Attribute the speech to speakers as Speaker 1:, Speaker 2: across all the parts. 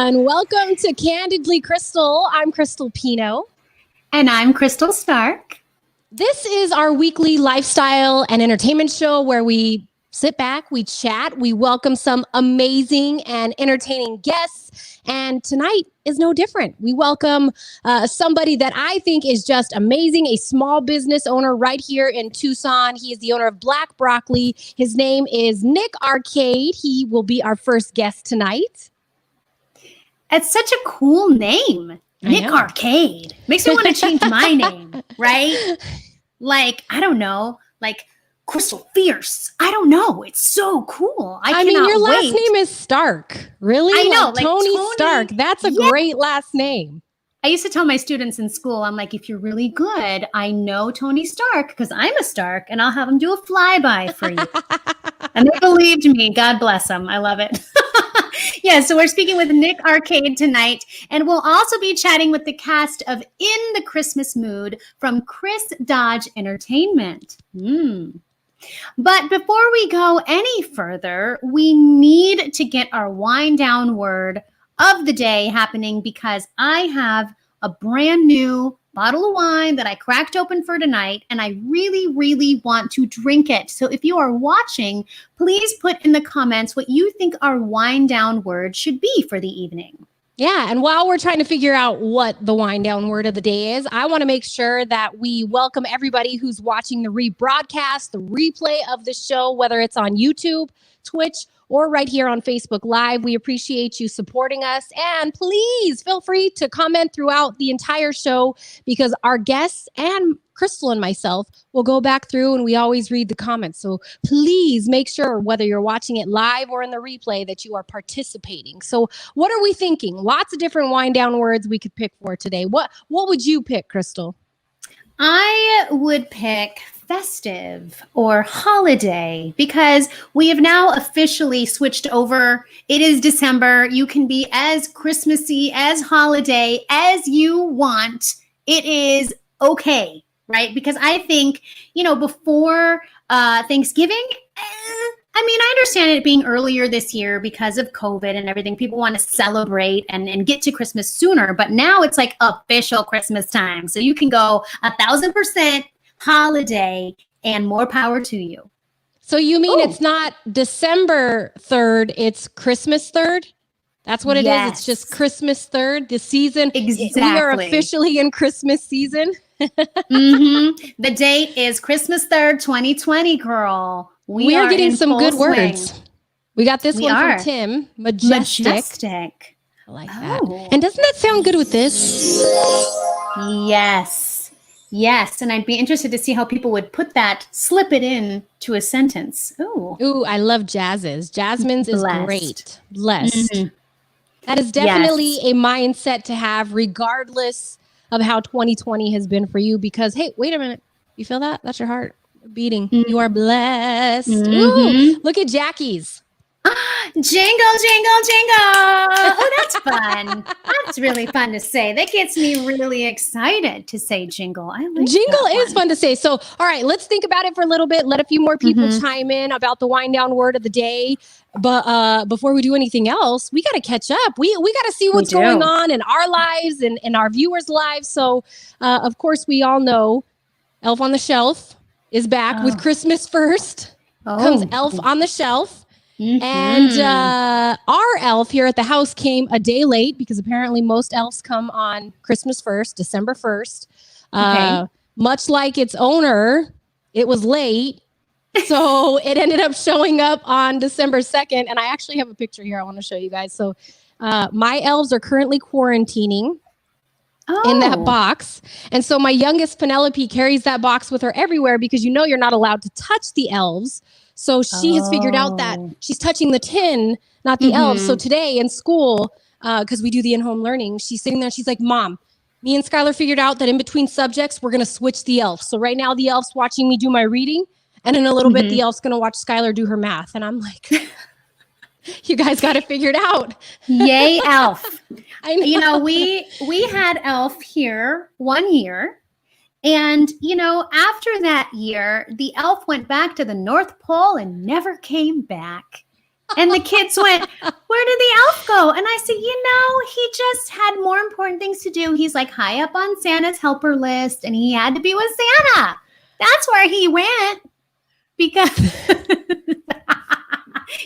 Speaker 1: everyone. Welcome to Candidly Krystal. I'm Krystal Pino.
Speaker 2: And I'm Krystal Stark.
Speaker 1: This is our weekly lifestyle and entertainment show where we sit back, we chat, we welcome some amazing and entertaining guests. And tonight is no different. We welcome somebody that I think is just amazing, a small business owner right here in Tucson. He is the owner of Black Broccoli. His name is Nick Arcade. He will be our first guest tonight.
Speaker 2: It's such a cool name. Nick Arcade. Makes me want to change my name, right? Like, I don't know, like Krystal Fierce. I don't know. It's so cool. I
Speaker 1: mean, your last name is Stark. Really?
Speaker 2: I know.
Speaker 1: Like Tony Stark. That's a great last name.
Speaker 2: I used to tell my students in school, I'm like, if you're really good, I know Tony Stark because I'm a Stark and I'll have him do a flyby for you. And they believed me. God bless them. I love it. Yeah, so we're speaking with Nick Arcade tonight, and we'll also be chatting with the cast of In the Christmas Mood from Khris Dodge Entertainment. But before we go any further, we need to get our wind down word of the day happening because I have a brand new bottle of wine that I cracked open for tonight, and I really, really want to drink it. So if you are watching, please put in the comments what you think our wind down word should be for the evening.
Speaker 1: Yeah, and while we're trying to figure out what the wind down word of the day is, I want to make sure that we welcome everybody who's watching the rebroadcast, the replay of the show, whether it's on YouTube, Twitch, or right here on Facebook Live. We appreciate you supporting us. And please feel free to comment throughout the entire show because our guests and Krystal and myself will go back through and we always read the comments. So please make sure whether you're watching it live or in the replay that you are participating. So what are we thinking? Lots of different wind down words we could pick for today. What would you pick, Krystal?
Speaker 2: I would pick festive or holiday because we have now officially switched over. It is December. You can be as Christmassy, as holiday as you want. It is okay, right? Because I think, before Thanksgiving, I understand it being earlier this year because of COVID and everything. People want to celebrate and get to Christmas sooner. But now it's like official Christmas time. So you can go 1,000% holiday and more power to you.
Speaker 1: So you mean It's not December 3rd, it's Christmas 3rd? That's what it is. It's just Christmas 3rd, the season.
Speaker 2: Exactly.
Speaker 1: We are officially in Christmas season.
Speaker 2: The date is Christmas 3rd, 2020, girl.
Speaker 1: We are getting some good words. We got this one from Tim. Majestic. I like that. And doesn't that sound good with this?
Speaker 2: Yes. And I'd be interested to see how people would slip it in to a sentence.
Speaker 1: Ooh, I love jazzes. Jasmine's is great. Blessed. That is definitely a mindset to have regardless of how 2020 has been for you because, hey, wait a minute. You feel that? That's your heart beating. You are blessed. Ooh, look at Jackie's.
Speaker 2: Jingle, jingle, jingle. Oh, that's fun. That's really fun to say. That gets me really excited to say jingle. I like
Speaker 1: jingle is fun to say. So, all right, let's think about it for a little bit. Let a few more people chime in about the wind down word of the day. But before we do anything else, we got to catch up. We got to see what's going on in our lives and in our viewers' lives. So, of course, we all know Elf on the Shelf is back with Christmas First. Comes Elf on the Shelf. And our elf here at the house came a day late because apparently most elves come on Christmas 1st, December 1st. Much like its owner, it was late. So it ended up showing up on December 2nd. And I actually have a picture here I want to show you guys. So my elves are currently quarantining in that box. And so my youngest Penelope carries that box with her everywhere because you're not allowed to touch the elves. So she has figured out that she's touching the tin, not the elves. So today in school, because we do the in-home learning, she's sitting there and she's like, Mom, me and Skylar figured out that in between subjects, we're going to switch the elves. So right now the elf's watching me do my reading. And in a little bit, the elf's going to watch Skylar do her math. And I'm like, you guys got to figure it out.
Speaker 2: Yay, elf. I know. We had elf here 1 year. And, after that year, the elf went back to the North Pole and never came back. And the kids went, where did the elf go? And I said, he just had more important things to do. He's like high up on Santa's helper list and he had to be with Santa. That's where he went. Because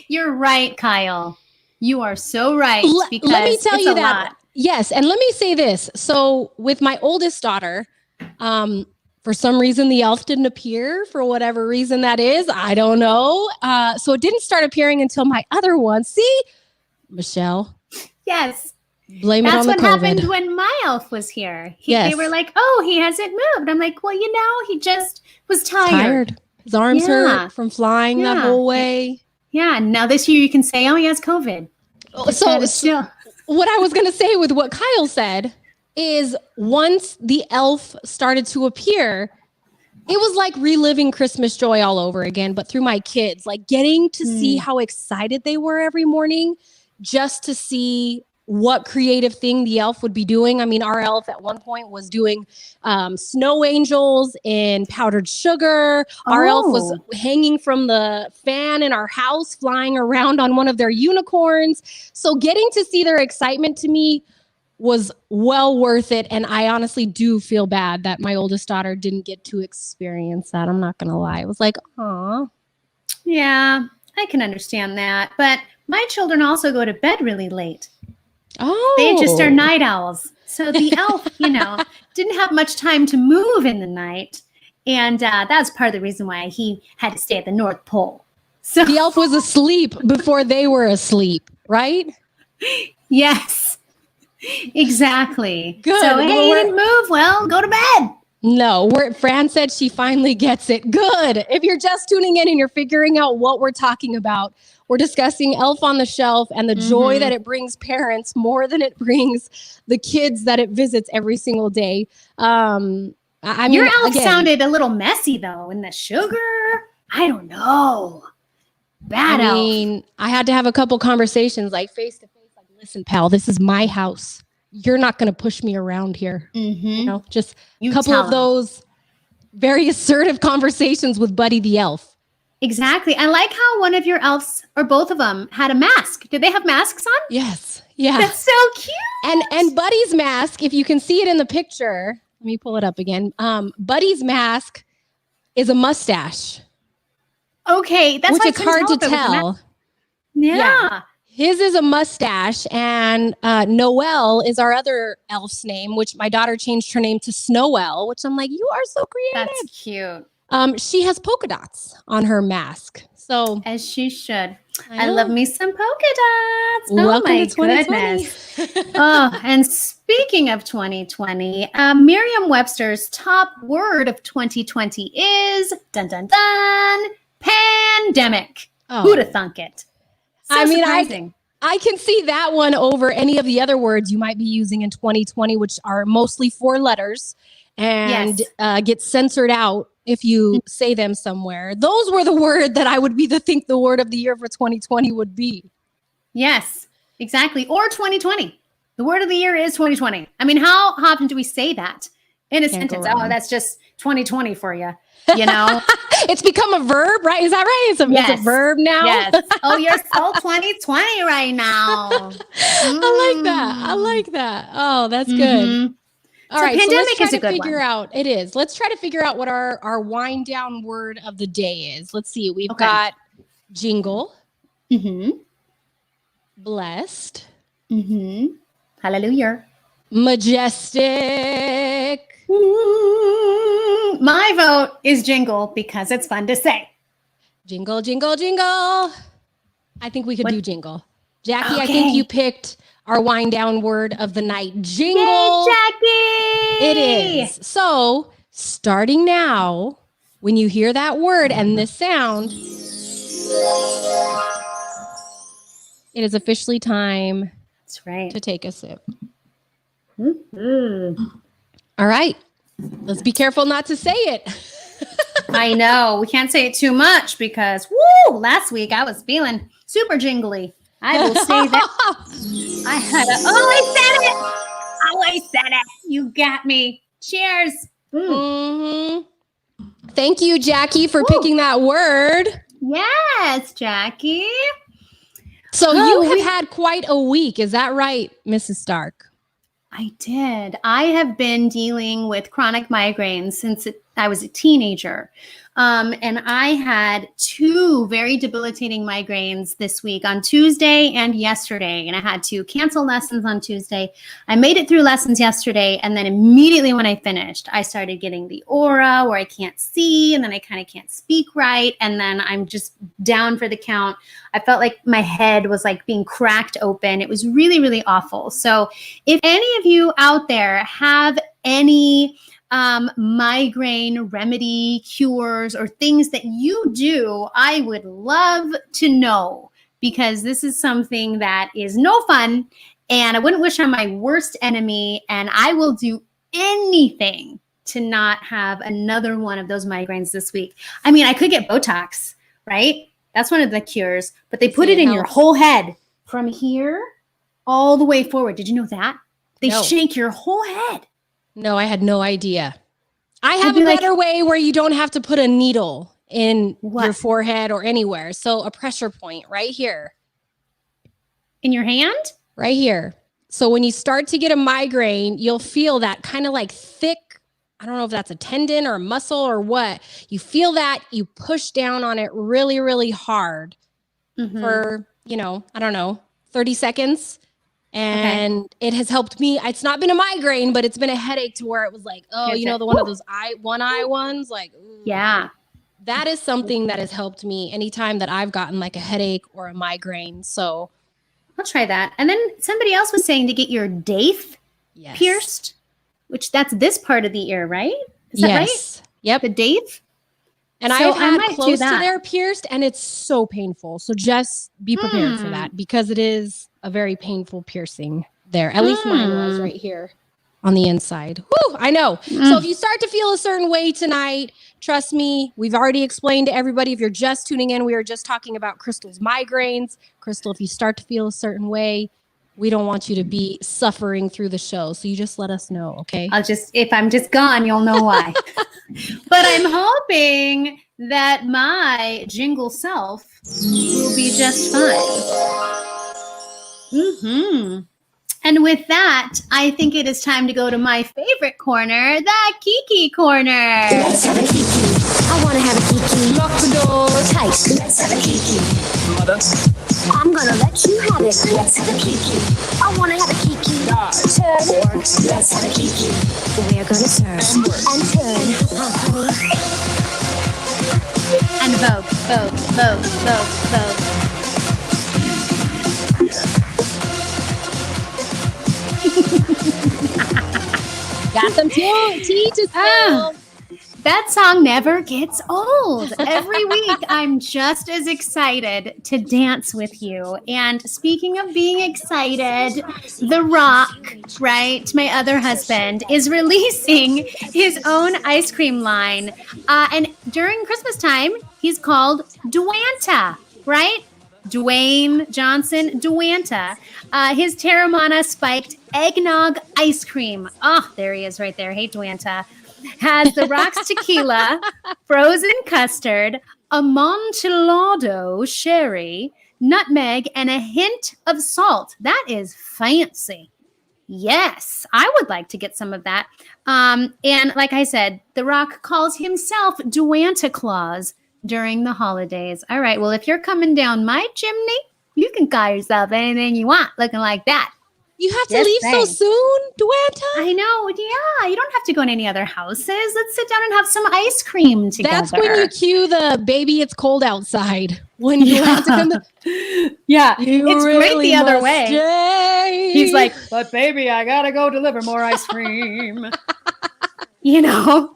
Speaker 2: you're right, Kyle. You are so right.
Speaker 1: Let me tell you that. Lot. Yes. And let me say this. So with my oldest daughter, for some reason, the elf didn't appear for whatever reason that is. I don't know. So it didn't start appearing until my other one. See, Michelle.
Speaker 2: Yes.
Speaker 1: Blame it on the COVID.
Speaker 2: That's what happened when my elf was here. They were like, oh, he hasn't moved. I'm like, well, he just was tired.
Speaker 1: His arms hurt from flying that whole way.
Speaker 2: Yeah. Now this year you can say, oh, he has COVID.
Speaker 1: So what I was going to say with what Kyle said is once the elf started to appear, it was like reliving Christmas joy all over again, but through my kids, like getting to see how excited they were every morning just to see what creative thing the elf would be doing. I mean, our elf at one point was doing snow angels in powdered sugar. Our elf was hanging from the fan in our house, flying around on one of their unicorns. So getting to see their excitement to me was well worth it. And I honestly do feel bad that my oldest daughter didn't get to experience that. I'm not going to lie. It was like, aw.
Speaker 2: Yeah, I can understand that. But my children also go to bed really late.
Speaker 1: Oh.
Speaker 2: They just are night owls. So the elf, didn't have much time to move in the night. And that's part of the reason why he had to stay at the North Pole. So
Speaker 1: the elf was asleep before they were asleep, right?
Speaker 2: Yes. Exactly.
Speaker 1: Good.
Speaker 2: So, hey, you didn't move. Well, go to bed.
Speaker 1: No, Fran said she finally gets it. Good. If you're just tuning in and you're figuring out what we're talking about, we're discussing Elf on the Shelf and the joy that it brings parents more than it brings the kids that it visits every single day. I mean,
Speaker 2: your elf sounded a little messy, though, in the sugar. I don't know. Bad elf. I mean,
Speaker 1: I had to have a couple conversations like face to face. Listen, pal, this is my house. You're not going to push me around here. Just a couple of those very assertive conversations with Buddy the elf.
Speaker 2: Exactly. I like how one of your elves, or both of them, had a mask. Did they have masks on?
Speaker 1: Yes. Yeah.
Speaker 2: That's so cute.
Speaker 1: And Buddy's mask, if you can see it in the picture, let me pull it up again. Buddy's mask is a mustache.
Speaker 2: Okay. That's
Speaker 1: which is hard to tell.
Speaker 2: Yeah.
Speaker 1: His is a mustache, and Noelle is our other elf's name, which my daughter changed her name to Snowell, which I'm like, you are so creative.
Speaker 2: That's cute.
Speaker 1: She has polka dots on her mask. So
Speaker 2: as she should. I love me some polka dots.
Speaker 1: Welcome
Speaker 2: my
Speaker 1: to 2020.
Speaker 2: Goodness. And speaking of 2020, Merriam-Webster's top word of 2020 is dun dun dun pandemic. Who'd have thunk it? So surprising.
Speaker 1: I can see that one over any of the other words you might be using in 2020, which are mostly 4 letters and get censored out if you say them somewhere. Those were the word that I would think the word of the year for 2020 would be.
Speaker 2: Yes, exactly. Or 2020. The word of the year is 2020. I mean, how often do we say that in a sentence? Oh, that's just 2020 for you.
Speaker 1: It's become a verb, right? Is that right? It's a verb now.
Speaker 2: Yes. Oh, you're so 2020 right now.
Speaker 1: I like that. Oh, that's good. All right.
Speaker 2: Pandemic
Speaker 1: so let's
Speaker 2: is
Speaker 1: try to figure out. It is. Let's try to figure out what our wind down word of the day is. Let's see. We've got jingle. Blessed.
Speaker 2: Hallelujah.
Speaker 1: Majestic.
Speaker 2: My vote is jingle because it's fun to say.
Speaker 1: Jingle, jingle, jingle. I think we could do jingle. Jackie, I think you picked our wind down word of the night. Jingle.
Speaker 2: Yay, Jackie!
Speaker 1: It is. So starting now, when you hear that word and this sound, it is officially time.
Speaker 2: That's right.
Speaker 1: To take a sip. All right. Let's be careful not to say it.
Speaker 2: I know. We can't say it too much because, last week I was feeling super jingly. I will say that. I said it. You got me. Cheers.
Speaker 1: Thank you, Jackie, for picking that word.
Speaker 2: Yes, Jackie.
Speaker 1: So you have had quite a week. Is that right, Mrs. Stark?
Speaker 2: I did. I have been dealing with chronic migraines since I was a teenager. And I had 2 very debilitating migraines this week on Tuesday and yesterday. And I had to cancel lessons on Tuesday. I made it through lessons yesterday. And then immediately when I finished, I started getting the aura where I can't see. And then I kind of can't speak right. And then I'm just down for the count. I felt like my head was like being cracked open. It was really, really awful. So if any of you out there have any migraine remedy, cures, or things that you do, I would love to know, because this is something that is no fun and I wouldn't wish on my worst enemy, and I will do anything to not have another one of those migraines this week. I mean, I could get Botox, right? That's one of the cures, but they put it in your whole head from here all the way forward. Did you know that? They shake your whole head.
Speaker 1: No, I had no idea. I have a better way where you don't have to put a needle in your forehead or anywhere. So a pressure point right here.
Speaker 2: In your hand?
Speaker 1: Right here. So when you start to get a migraine, you'll feel that kind of like thick, I don't know if that's a tendon or a muscle or what. You feel that, you push down on it really, really hard for, I don't know, 30 seconds. And it has helped me. It's not been a migraine, but it's been a headache to where it was like, the one of those one eye ones, like, ooh.
Speaker 2: Yeah.
Speaker 1: That is something that has helped me anytime that I've gotten like a headache or a migraine. So
Speaker 2: I'll try that. And then somebody else was saying to get your daith pierced, which that's this part of the ear, right? Is that right?
Speaker 1: Yep.
Speaker 2: The daith.
Speaker 1: And I've had close to there pierced, and it's so painful. So just be prepared for that, because it is a very painful piercing there. At least mine was right here on the inside. Whew, I know. So if you start to feel a certain way tonight, trust me, we've already explained to everybody. If you're just tuning in, we were just talking about Krystal's migraines. Krystal, if you start to feel a certain way, we don't want you to be suffering through the show. So you just let us know, okay?
Speaker 2: If I'm just gone, you'll know why. But I'm hoping that my jingle self will be just fine. And with that, I think it is time to go to my favorite corner, the Kiki Corner.
Speaker 3: Let's have a Kiki. I want to have a Kiki.
Speaker 1: Lock the doors.
Speaker 3: Tight. Let's have a Kiki.
Speaker 4: Mother.
Speaker 3: I'm gonna let you have it. Let's have a Kiki. I want to have a Kiki. Turn. Let's have a Kiki. We're gonna turn and turn. Honey.
Speaker 2: And vogue.
Speaker 1: Got some tea to spill.
Speaker 2: That song never gets old. Every week, I'm just as excited to dance with you. And speaking of being excited, The Rock, right, my other husband, is releasing his own ice cream line. And during Christmas time, he's called Duanta, right? Dwayne Johnson, Duanta. His Terramana spiked eggnog ice cream. Oh, there he is right there. Hey, Duanta. Has the Rock's tequila, frozen custard, amontillado sherry, nutmeg, and a hint of salt. That is fancy. Yes, I would like to get some of that. And like I said, The Rock calls himself Duanta Claus during the holidays. All right, well, if you're coming down my chimney, you can call yourself anything you want looking like that.
Speaker 1: You have to leave so soon, Duanta?
Speaker 2: I know. Yeah, you don't have to go in any other houses. Let's sit down and have some ice cream together.
Speaker 1: That's when you cue the baby, it's cold outside. When you have to come.
Speaker 2: Yeah, it's really great the other way.
Speaker 1: Stay.
Speaker 2: He's like, but baby, I got to go deliver more ice cream. You know?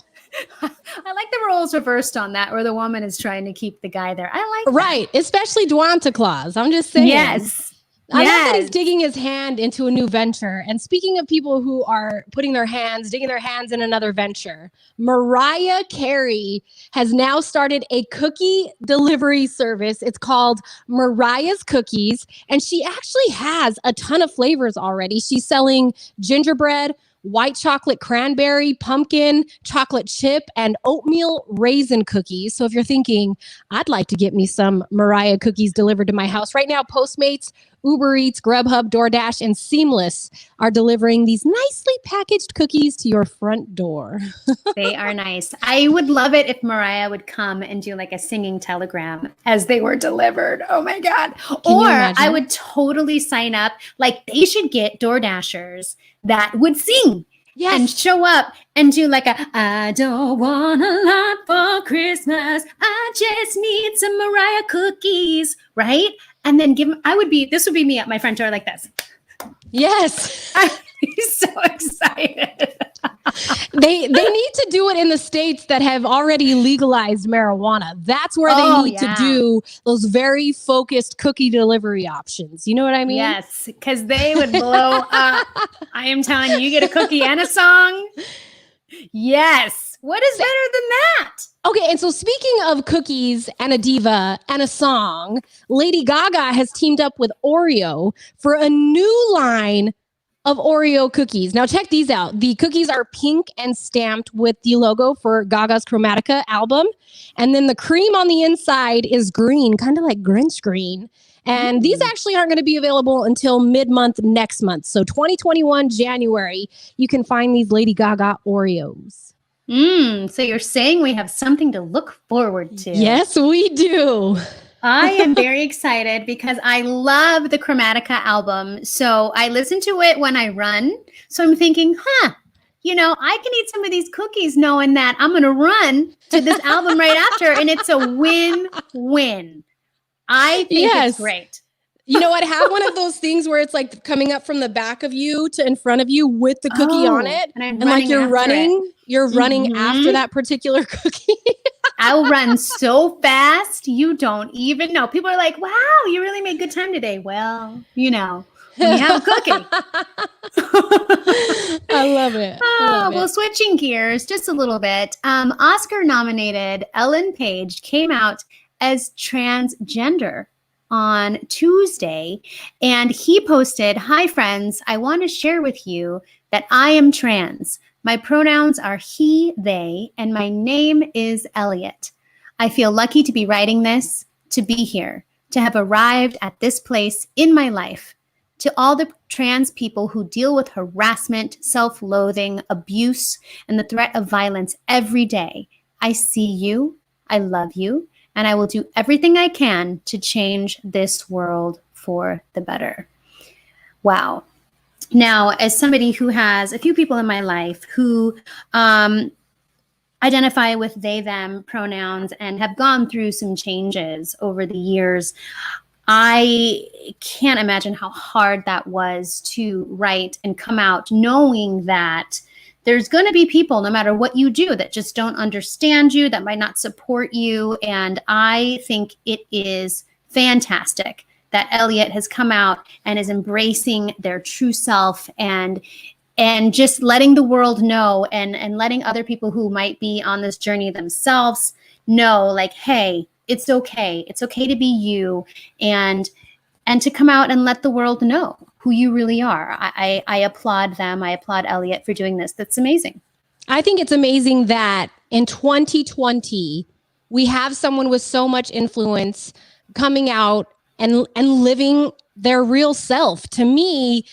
Speaker 2: I like the roles reversed on that, where the woman is trying to keep the guy there. I like that.
Speaker 1: Right, especially Duanta Claus. I'm just saying.
Speaker 2: Yes.
Speaker 1: I love that he's digging his hand into a new venture. And speaking of people who are digging their hands in another venture, Mariah Carey has now started a cookie delivery service. It's called Mariah's Cookies. And she actually has a ton of flavors already. She's selling gingerbread, white chocolate cranberry, pumpkin, chocolate chip, and oatmeal raisin cookies. So if you're thinking, I'd like to get me some Mariah cookies delivered to my house right now, Postmates, Uber Eats, Grubhub, DoorDash, and Seamless are delivering these nicely packaged cookies to your front door.
Speaker 2: They are nice. I would love it if Mariah would come and do like a singing telegram as they were delivered. Oh my God. Or I would totally sign up. Like they should get DoorDashers that would sing. Yes. And show up and do like a, I don't want a lot for Christmas. I just need some Mariah cookies. Right? And then this would be me at my front door like this.
Speaker 1: Yes.
Speaker 2: I'm so excited.
Speaker 1: They need to do it in the states that have already legalized marijuana. That's where they need to do those very focused cookie delivery options. You know what I mean?
Speaker 2: Yes, because they would blow up. I am telling you, you get a cookie and a song. Yes. What is better than that?
Speaker 1: Okay, and so speaking of cookies and a diva and a song, Lady Gaga has teamed up with Oreo for a new line of Oreo cookies. Now check these out. The cookies are pink and stamped with the logo for Gaga's Chromatica album. And then the cream on the inside is green, kind of like Grinch green. And these actually aren't going to be available until mid-month next month. So 2021 January, you can find these Lady Gaga Oreos.
Speaker 2: So you're saying we have something to look forward to.
Speaker 1: Yes, we do.
Speaker 2: I am very excited because I love the Chromatica album. So I listen to it when I run. So I'm thinking, I can eat some of these cookies knowing that I'm going to run to this album right after. And it's a win-win. I think it's great.
Speaker 1: You know what? Have one of those things where it's like coming up from the back of you to in front of you with the cookie on it. And like you're running after that particular cookie.
Speaker 2: I'll run so fast. You don't even know. People are like, wow, you really made good time today. Well, we have a cookie.
Speaker 1: I love it.
Speaker 2: Well, switching gears just a little bit. Oscar nominated Ellen Page came out as transgender on Tuesday, and he posted, "Hi friends, I want to share with you that I am trans. My pronouns are he, they, and my name is Elliot. I feel lucky to be writing this, to be here, to have arrived at this place in my life. To all the trans people who deal with harassment, self-loathing, abuse, and the threat of violence every day, I see you, I love you, and I will do everything I can to change this world for the better." Wow. Now, as somebody who has a few people in my life who identify with they, them pronouns and have gone through some changes over the years, I can't imagine how hard that was to write and come out knowing that there's going to be people, no matter what you do, that just don't understand you, that might not support you. And I think it is fantastic that Elliot has come out and is embracing their true self and just letting the world know and letting other people who might be on this journey themselves know, like, hey, it's okay. It's okay to be you and to come out and let the world know who you really are. I applaud them. I applaud Elliot for doing this. That's amazing.
Speaker 1: I think it's amazing that in 2020, we have someone with so much influence coming out and living their real self. To me,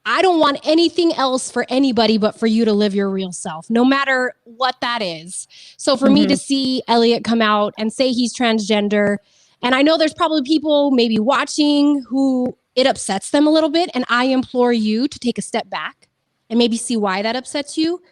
Speaker 1: I don't want anything else for anybody but for you to live your real self, no matter what that is. So for me to see Elliot come out and say he's transgender, and I know there's probably people maybe watching who it upsets them a little bit, and I implore you to take a step back and maybe see why that upsets you,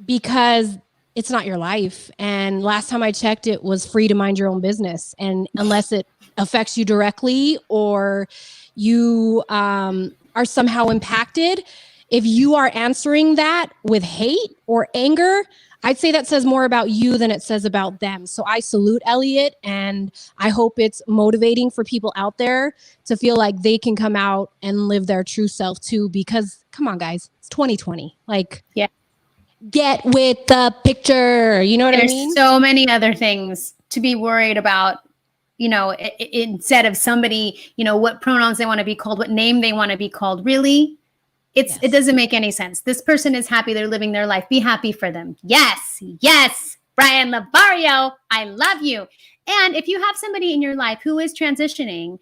Speaker 1: because it's not your life. And last time I checked, it was free to mind your own business. And unless it affects you directly or you are somehow impacted, if you are answering that with hate or anger, I'd say that says more about you than it says about them. So I salute Elliot, and I hope it's motivating for people out there to feel like they can come out and live their true self too, because come on, guys, it's 2020. Like, get with the picture. You know what I mean?
Speaker 2: There's so many other things to be worried about, instead of somebody, what pronouns they want to be called, what name they want to be called. Really? It doesn't make any sense. This person is happy. They're living their life. Be happy for them. Yes. Brian Lavario, I love you. And if you have somebody in your life who is transitioning,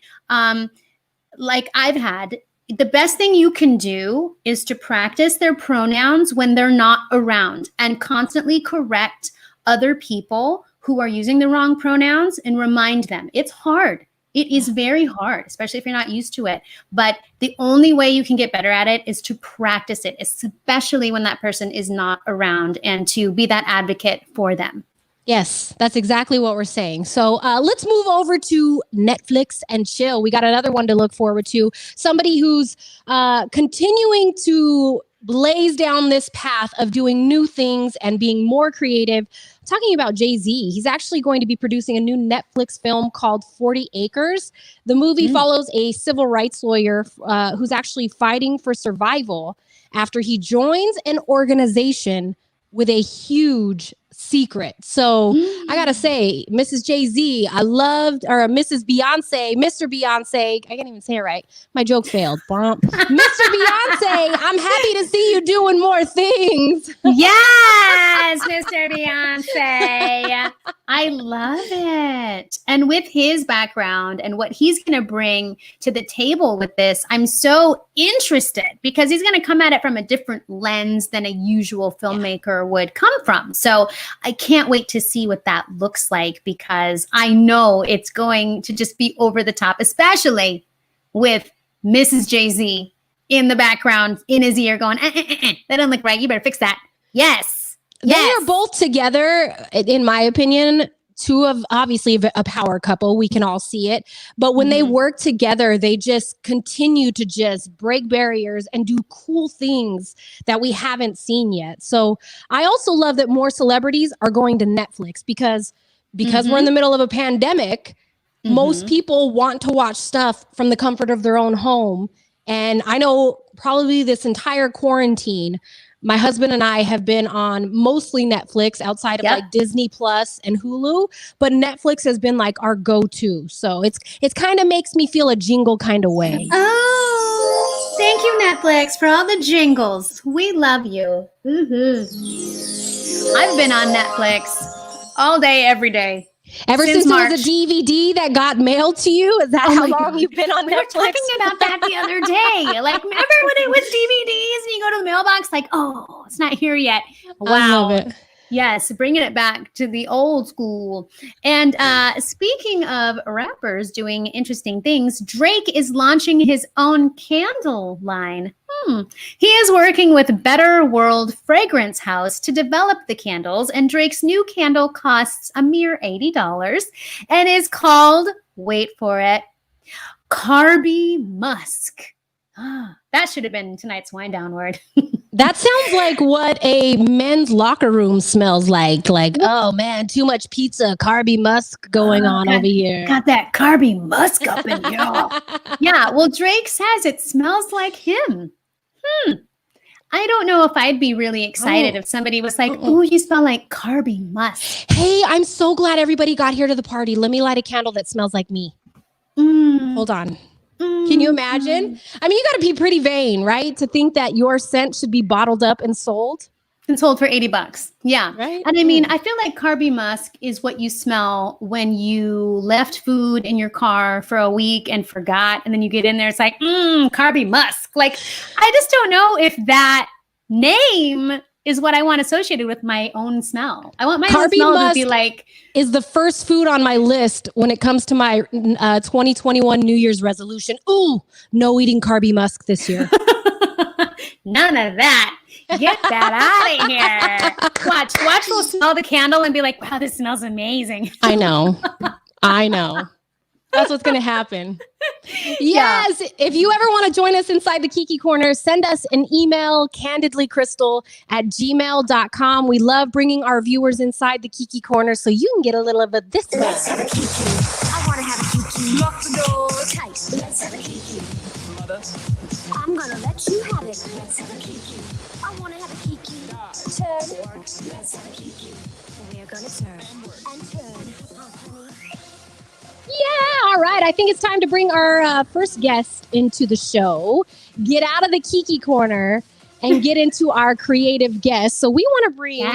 Speaker 2: like I've had, the best thing you can do is to practice their pronouns when they're not around and constantly correct other people who are using the wrong pronouns and remind them. It's hard. It is very hard, especially if you're not used to it. But the only way you can get better at it is to practice it, especially when that person is not around, and to be that advocate for them.
Speaker 1: Yes, that's exactly what we're saying. So let's move over to Netflix and chill. We got another one to look forward to. Somebody who's continuing to blaze down this path of doing new things and being more creative. I'm talking about Jay-Z. He's actually going to be producing a new Netflix film called 40 Acres. The movie follows a civil rights lawyer who's actually fighting for survival after he joins an organization with a huge secret. So I gotta say, Mrs. Jay-Z, I loved, or Mrs. Beyonce, Mr. Beyonce, I can't even say it right. My joke failed. Mr. Beyonce, I'm happy to see you doing more things.
Speaker 2: Yes, Mr. Beyonce. I love it. And with his background and what he's going to bring to the table with this, I'm so interested because he's going to come at it from a different lens than a usual filmmaker would come from. So I can't wait to see what that looks like, because I know it's going to just be over the top, especially with Mrs. Jay-Z in the background, in his ear going, that doesn't look right. You better fix that. Yes.
Speaker 1: They are both together, in my opinion, two of obviously a power couple. We can all see it. But when they work together, they just continue to just break barriers and do cool things that we haven't seen yet. So I also love that more celebrities are going to Netflix because we're in the middle of a pandemic. Most people want to watch stuff from the comfort of their own home. And I know probably this entire quarantine, my husband and I have been on mostly Netflix outside of like Disney Plus and Hulu, but Netflix has been like our go-to. So it's kind of makes me feel a jingle kind of way.
Speaker 2: Oh, thank you, Netflix, for all the jingles. We love you. I've been on Netflix all day, every day.
Speaker 1: Ever since
Speaker 2: March.
Speaker 1: it was a DVD that got mailed to you? Is that how long you've been on Netflix?
Speaker 2: We were talking about that the other day. Like, remember when it was DVDs and you go to the mailbox like, oh, it's not here yet. Wow.
Speaker 1: I love it.
Speaker 2: Yes, bringing it back to the old school. And speaking of rappers doing interesting things, Drake is launching his own candle line. He is working with Better World Fragrance House to develop the candles, and Drake's new candle costs a mere $80 and is called, wait for it, Carby Musk. That should have been tonight's wind down word.
Speaker 1: That sounds like what a men's locker room smells like. Like, oh man, too much pizza, Carby Musk going on over here.
Speaker 2: Got that Carby Musk up in here. Yeah, well, Drake says it smells like him. I don't know if I'd be really excited if somebody was like, "Oh, you smell like Carby Musk."
Speaker 1: Hey, I'm so glad everybody got here to the party. Let me light a candle that smells like me. Hold on. Can you imagine? I mean, you got to be pretty vain, right? To think that your scent should be bottled up and sold.
Speaker 2: And sold for $80. Yeah.
Speaker 1: Right.
Speaker 2: And I mean, I feel like Carby Musk is what you smell when you left food in your car for a week and forgot. And then you get in there, it's like, Carby Musk. Like, I just don't know if that name is what I want associated with my own smell. I want my own smell to be like...
Speaker 1: is the first food on my list when it comes to my 2021 New Year's resolution. Ooh, no eating Carby Musk this year.
Speaker 2: None of that. Get that out of here. Watch will smell the candle and be like, wow, this smells amazing.
Speaker 1: I know. That's what's going to happen. Yes. Yeah. If you ever want to join us inside the Kiki Corner, send us an email, candidlykrystal@gmail.com. We love bringing our viewers inside the Kiki Corner so you can get a little of this.
Speaker 3: Let's have a Kiki. I want to have a Kiki. Lock the doors. Tight. Let's have a Kiki. I'm going to let you have it. Let's have a Kiki. I want to have a Kiki. Turn. Let's have a Kiki. We're going to turn and turn.
Speaker 1: Yeah, all right. I think it's time to bring our first guest into the show. get out of the Kiki Corner and get into our creative guests. So we want to bring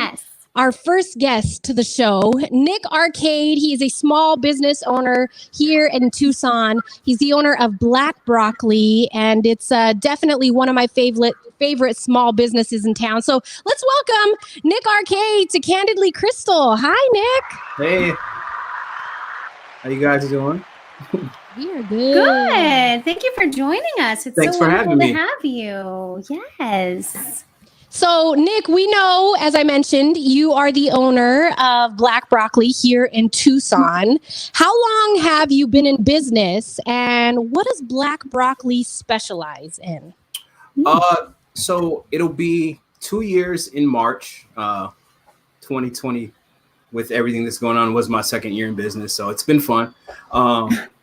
Speaker 1: our first guest to the show, Nick Arcade. He is a small business owner here in Tucson. He's the owner of Black Broccoli, and it's definitely one of my favorite small businesses in town. So let's welcome Nick Arcade to Candidly Krystal. Hi, Nick.
Speaker 4: Hey, how you guys doing?
Speaker 1: We are good.
Speaker 2: Good. Thank you for joining us. It's
Speaker 4: Thanks
Speaker 2: so
Speaker 4: for
Speaker 2: wonderful
Speaker 4: having me.
Speaker 2: to have you. Yes.
Speaker 1: So, Nick, we know, as I mentioned, you are the owner of Black Broccoli here in Tucson. How long have you been in business, and what does Black Broccoli specialize in?
Speaker 4: So it'll be 2 years in March. 2020, with everything that's going on, was my second year in business, so it's been fun.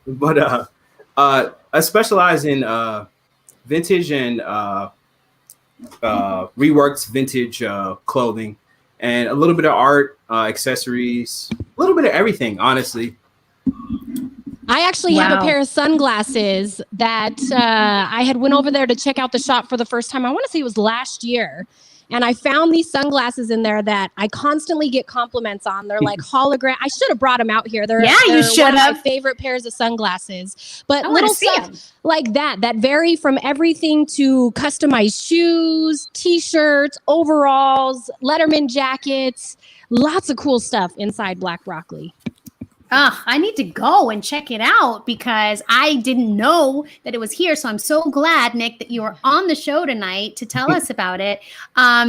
Speaker 4: But I specialize in vintage and reworked vintage clothing, and a little bit of art, accessories, a little bit of everything, honestly.
Speaker 1: I actually have a pair of sunglasses that I had went over there to check out the shop for the first time. I want to say it was last year. And I found these sunglasses in there that I constantly get compliments on. They're like hologram. I should have brought them out here. They're
Speaker 2: you should
Speaker 1: one
Speaker 2: have.
Speaker 1: of my favorite pairs of sunglasses. But
Speaker 2: I
Speaker 1: little
Speaker 2: see
Speaker 1: stuff
Speaker 2: them.
Speaker 1: like that vary from everything to customized shoes, t-shirts, overalls, Letterman jackets, lots of cool stuff inside Black Broccoli.
Speaker 2: I need to go and check it out because I didn't know that it was here. So I'm so glad, Nick, that you are on the show tonight to tell us about it,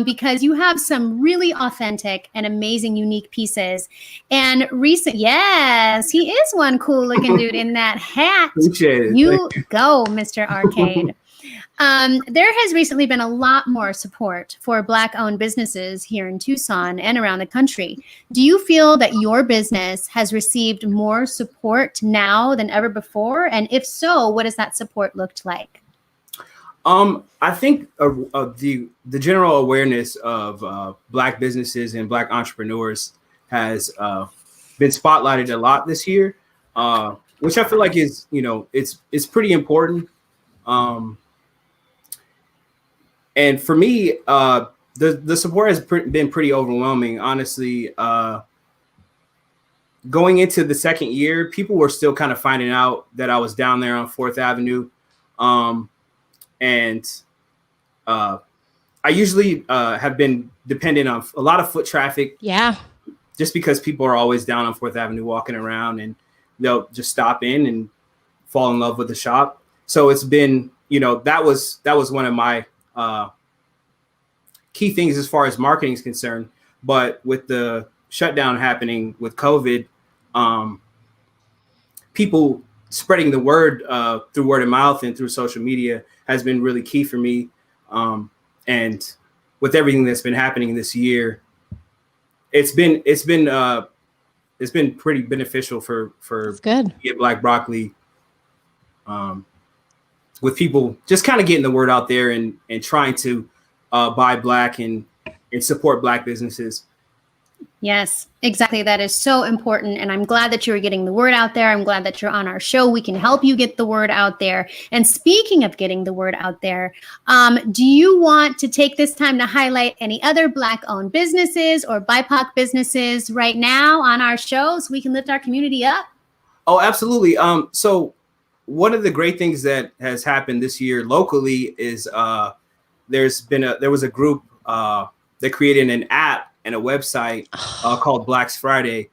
Speaker 2: because you have some really authentic and amazing, unique pieces. And yes, he is one cool looking dude in that hat.
Speaker 4: Appreciate it.
Speaker 2: You go, Mr. Arcade. There has recently been a lot more support for Black-owned businesses here in Tucson and around the country. Do you feel that your business has received more support now than ever before? And if so, what has that support looked like?
Speaker 4: I think the general awareness of Black businesses and Black entrepreneurs has been spotlighted a lot this year, which I feel like is, it's pretty important. And for me, the support has been pretty overwhelming, honestly. Going into the second year, people were still kind of finding out that I was down there on 4th Avenue. And I usually have been dependent on a lot of foot traffic.
Speaker 1: Yeah.
Speaker 4: Just because people are always down on 4th Avenue walking around, and they'll just stop in and fall in love with the shop. So it's been, that was one of my key things as far as marketing is concerned. But with the shutdown happening with COVID, people spreading the word through word of mouth and through social media has been really key for me. And with everything that's been happening this year, it's been pretty beneficial for Get Black Broccoli. With people just kind of getting the word out there and trying to buy Black and support Black businesses.
Speaker 2: Yes, exactly. That is so important. And I'm glad that you're getting the word out there. I'm glad that you're on our show. We can help you get the word out there. And speaking of getting the word out there, do you want to take this time to highlight any other Black-owned businesses or BIPOC businesses right now on our show so we can lift our community up? Oh,
Speaker 4: absolutely. So one of the great things that has happened this year locally is there was a group that created an app and a website called Black's Friday.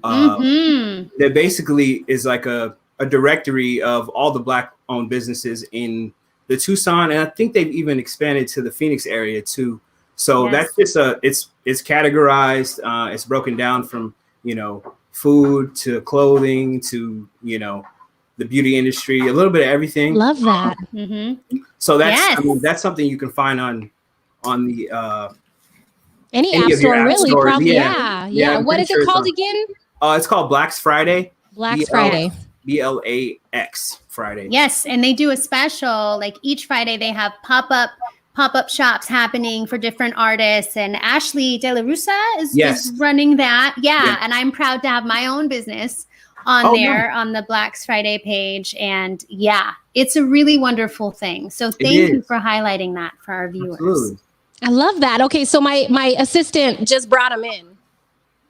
Speaker 4: That basically is like a directory of all the Black-owned businesses in the Tucson, and I think they've even expanded to the Phoenix area too. So that's just it's categorized. It's broken down from food to clothing to the beauty industry, a little bit of everything.
Speaker 1: Love that.
Speaker 4: So that's something you can find on the
Speaker 1: any app store, really.
Speaker 4: Stores.
Speaker 1: Probably, yeah. What is it called again?
Speaker 4: It's called Black's Friday.
Speaker 1: Black's Friday.
Speaker 4: BLAX Friday.
Speaker 2: Yes, and they do a special. Like each Friday, they have pop-up shops happening for different artists, and Ashley De La Russa is running that. Yeah, and I'm proud to have my own business on there on the Black Friday page. And yeah, it's a really wonderful thing. So thank you for highlighting that for our viewers.
Speaker 4: Absolutely.
Speaker 1: I love that. Okay, so my assistant just brought him in.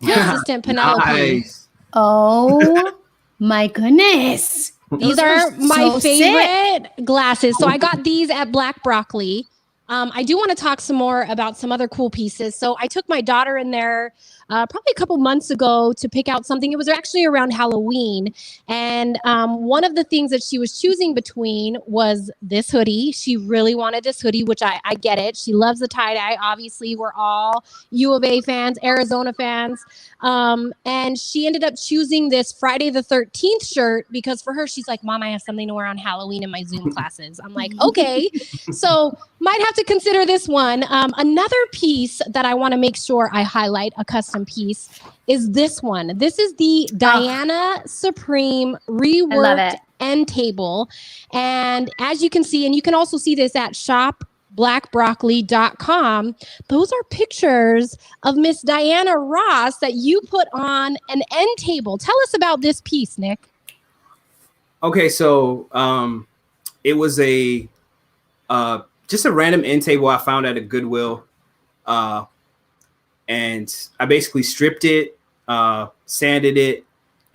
Speaker 1: Assistant Penelope.
Speaker 4: Nice.
Speaker 2: Oh my goodness.
Speaker 1: These are my favorite glasses. So I got these at Black Broccoli. I do want to talk some more about some other cool pieces. So I took my daughter in there probably a couple months ago to pick out something. It was actually around Halloween. And one of the things that she was choosing between was this hoodie. She really wanted this hoodie, which I get it. She loves the tie-dye. Obviously, we're all U of A fans, Arizona fans. And she ended up choosing this Friday the 13th shirt because for her, she's like, Mom, I have something to wear on Halloween in my Zoom classes. I'm like, okay. So might have to consider this one. Another piece that I want to make sure I highlight, a custom piece, is this one. This is the Diana Supreme reworked end table. And as you can see, and you can also see this at shopblackbroccoli.com, those are pictures of Miss Diana Ross that you put on an end table. Tell us about this piece, Nick.
Speaker 4: Okay, so it was just a random end table I found at a Goodwill. And I basically stripped it, sanded it.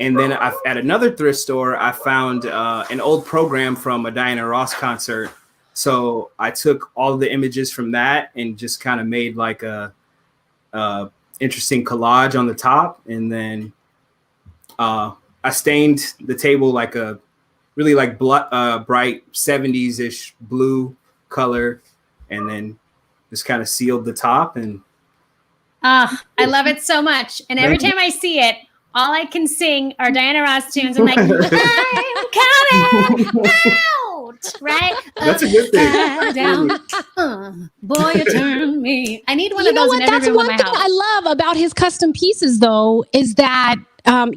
Speaker 4: And then at another thrift store, I found an old program from a Diana Ross concert. So I took all the images from that and just kind of made like a interesting collage on the top. And then I stained the table like a really like bright 70s-ish blue color, and then just kind of sealed the top. And
Speaker 2: I love it so much. And every time I see it, all I can sing are Diana Ross tunes. I'm like, I'm coming out, right?
Speaker 4: That's a good thing.
Speaker 2: Down. Boy, you turn me. I need one of those in every
Speaker 1: That's
Speaker 2: room
Speaker 1: one
Speaker 2: in my
Speaker 1: thing
Speaker 2: house.
Speaker 1: I love about his custom pieces, though, is that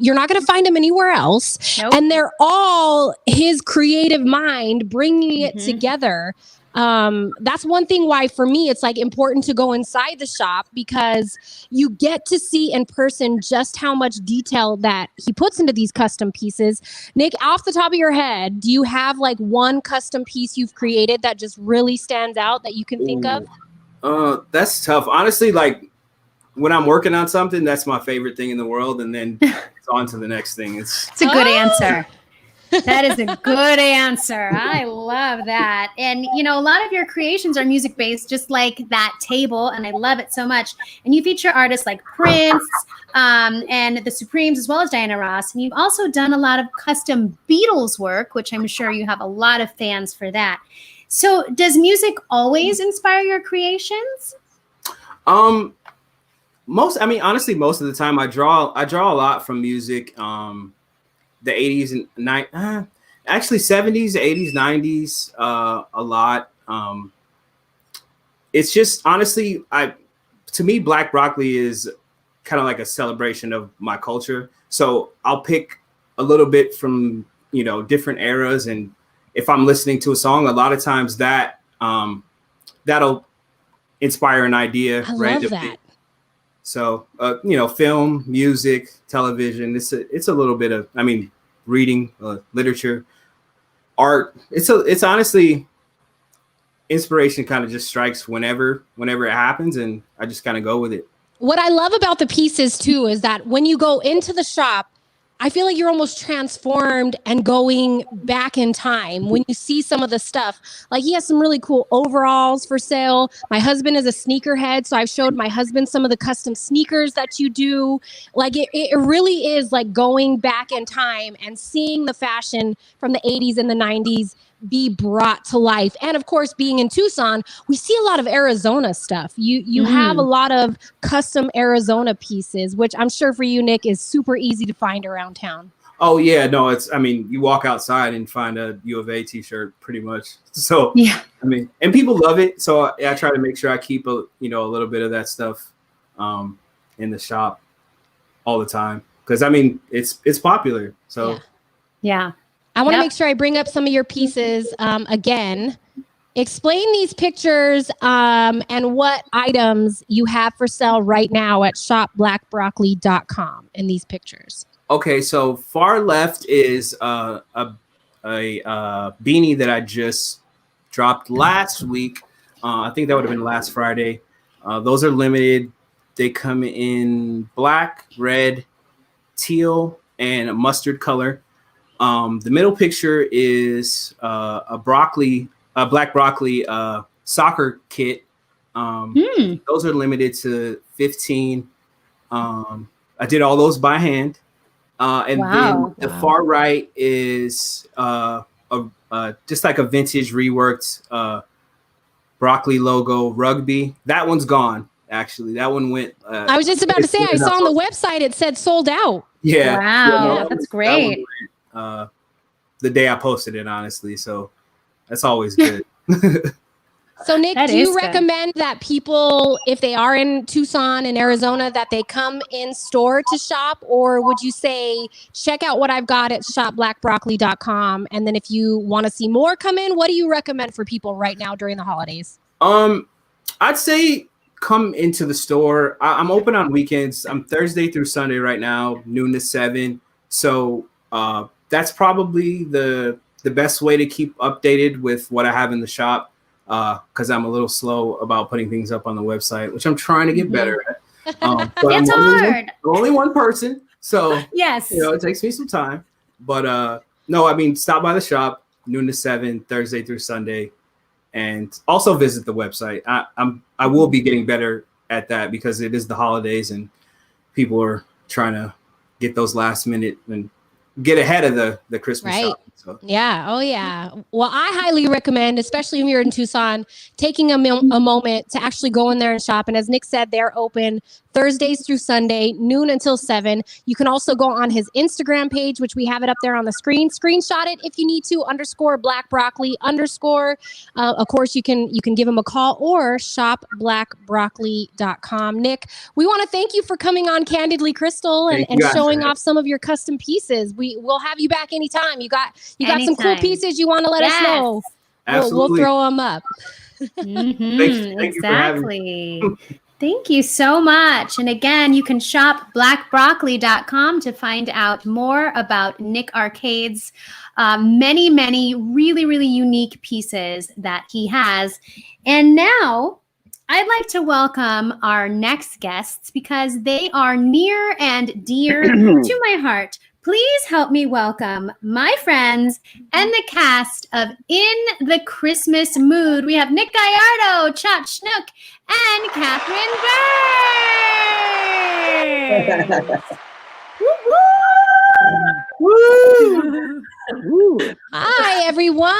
Speaker 1: you're not going to find them anywhere else.
Speaker 2: Nope.
Speaker 1: And they're all his creative mind bringing it together. That's one thing why for me it's like important to go inside the shop, because you get to see in person just how much detail that he puts into these custom pieces. Nick, off the top of your head, do you have like one custom piece you've created that just really stands out that you can think of?
Speaker 4: That's tough. Honestly, like when I'm working on something, that's my favorite thing in the world. And then it's on to the next thing. It's
Speaker 2: a good answer. That is a good answer. I love that. And, you know, a lot of your creations are music based, just like that table. And I love it so much. And you feature artists like Prince and the Supremes, as well as Diana Ross. And you've also done a lot of custom Beatles work, which I'm sure you have a lot of fans for that. So does music always inspire your creations?
Speaker 4: Honestly, most of the time I draw a lot from music. The 80s and 70s, 80s, 90s, a lot. It's just honestly, to me, Black Broccoli is kind of like a celebration of my culture. So I'll pick a little bit from, you know, different eras. And if I'm listening to a song, a lot of times that'll inspire an idea.
Speaker 1: I love that.
Speaker 4: So, you know, film, music, television, it's a little bit of, reading, literature, art. It's honestly, inspiration kind of just strikes whenever it happens, and I just kind of go with it.
Speaker 1: What I love about the pieces too is that when you go into the shop, I feel like you're almost transformed and going back in time when you see some of the stuff. Like he has some really cool overalls for sale. My husband is a sneakerhead, so I've showed my husband some of the custom sneakers that you do. Like it really is like going back in time and seeing the fashion from the 80s and the 90s be brought to life. And of course, being in Tucson, we see a lot of Arizona stuff. You have a lot of custom Arizona pieces, which I'm sure for you, Nick, is super easy to find around town.
Speaker 4: Oh yeah, no, you walk outside and find a U of A t-shirt pretty much. So
Speaker 2: yeah,
Speaker 4: and people love it. So I try to make sure I keep a little bit of that stuff in the shop all the time, because it's popular. So
Speaker 2: yeah.
Speaker 1: I want to make sure I bring up some of your pieces again. Explain these pictures and what items you have for sale right now at shopblackbroccoli.com in these pictures.
Speaker 4: Okay, so far left is a beanie that I just dropped last week. I think that would have been last Friday. Those are limited. They come in black, red, teal, and a mustard color. The middle picture is a black broccoli soccer kit. Those are limited to 15. I did all those by hand. And then the far right is just like a vintage reworked broccoli logo rugby. That one's gone. Actually, that one went.
Speaker 1: I was just about to say, I saw on the website it said sold out.
Speaker 4: Yeah.
Speaker 2: Wow, that's great.
Speaker 4: Went, the day I posted it, honestly. So that's always good.
Speaker 1: So Nick, do you recommend that people, if they are in Tucson and Arizona, that they come in store to shop? Or would you say, check out what I've got at shopblackbroccoli.com. And then if you want to see more come in, what do you recommend for people right now during the holidays?
Speaker 4: I'd say come into the store. I'm open on weekends. I'm Thursday through Sunday right now, noon to 7. So that's probably the best way to keep updated with what I have in the shop. Because I'm a little slow about putting things up on the website, which I'm trying to get better at. But
Speaker 2: it's hard.
Speaker 4: I'm only one person, so
Speaker 2: yes,
Speaker 4: it takes me some time. But no, I mean, stop by the shop noon to 7, Thursday through Sunday, and also visit the website. I will be getting better at that because it is the holidays and people are trying to get those last minute and get ahead of the Christmas shopping. So.
Speaker 1: Yeah. Oh, yeah. Well, I highly recommend, especially when you're in Tucson, taking a moment to actually go in there and shop. And as Nick said, they're open Thursdays through Sunday, noon until 7. You can also go on his Instagram page, which we have it up there on the screen. Screenshot it if you need to, _blackbroccoli_. Of course, you can give him a call or shopblackbroccoli.com. Nick, we want to thank you for coming on Candidly Krystal and showing off some of your custom pieces. We'll have you back anytime. You got some cool pieces you want to let us know. We'll throw them up.
Speaker 2: Exactly. Thank you so much. And again, you can shop blackbroccoli.com to find out more about Nick Arcade's many, many really, really unique pieces that he has. And now I'd like to welcome our next guests because they are near and dear to my heart. Please help me welcome my friends and the cast of In the Christmas Mood. We have Nick Gallardo, Chot Schnook, and Catherine Burns.
Speaker 1: Woo! Hi, everyone.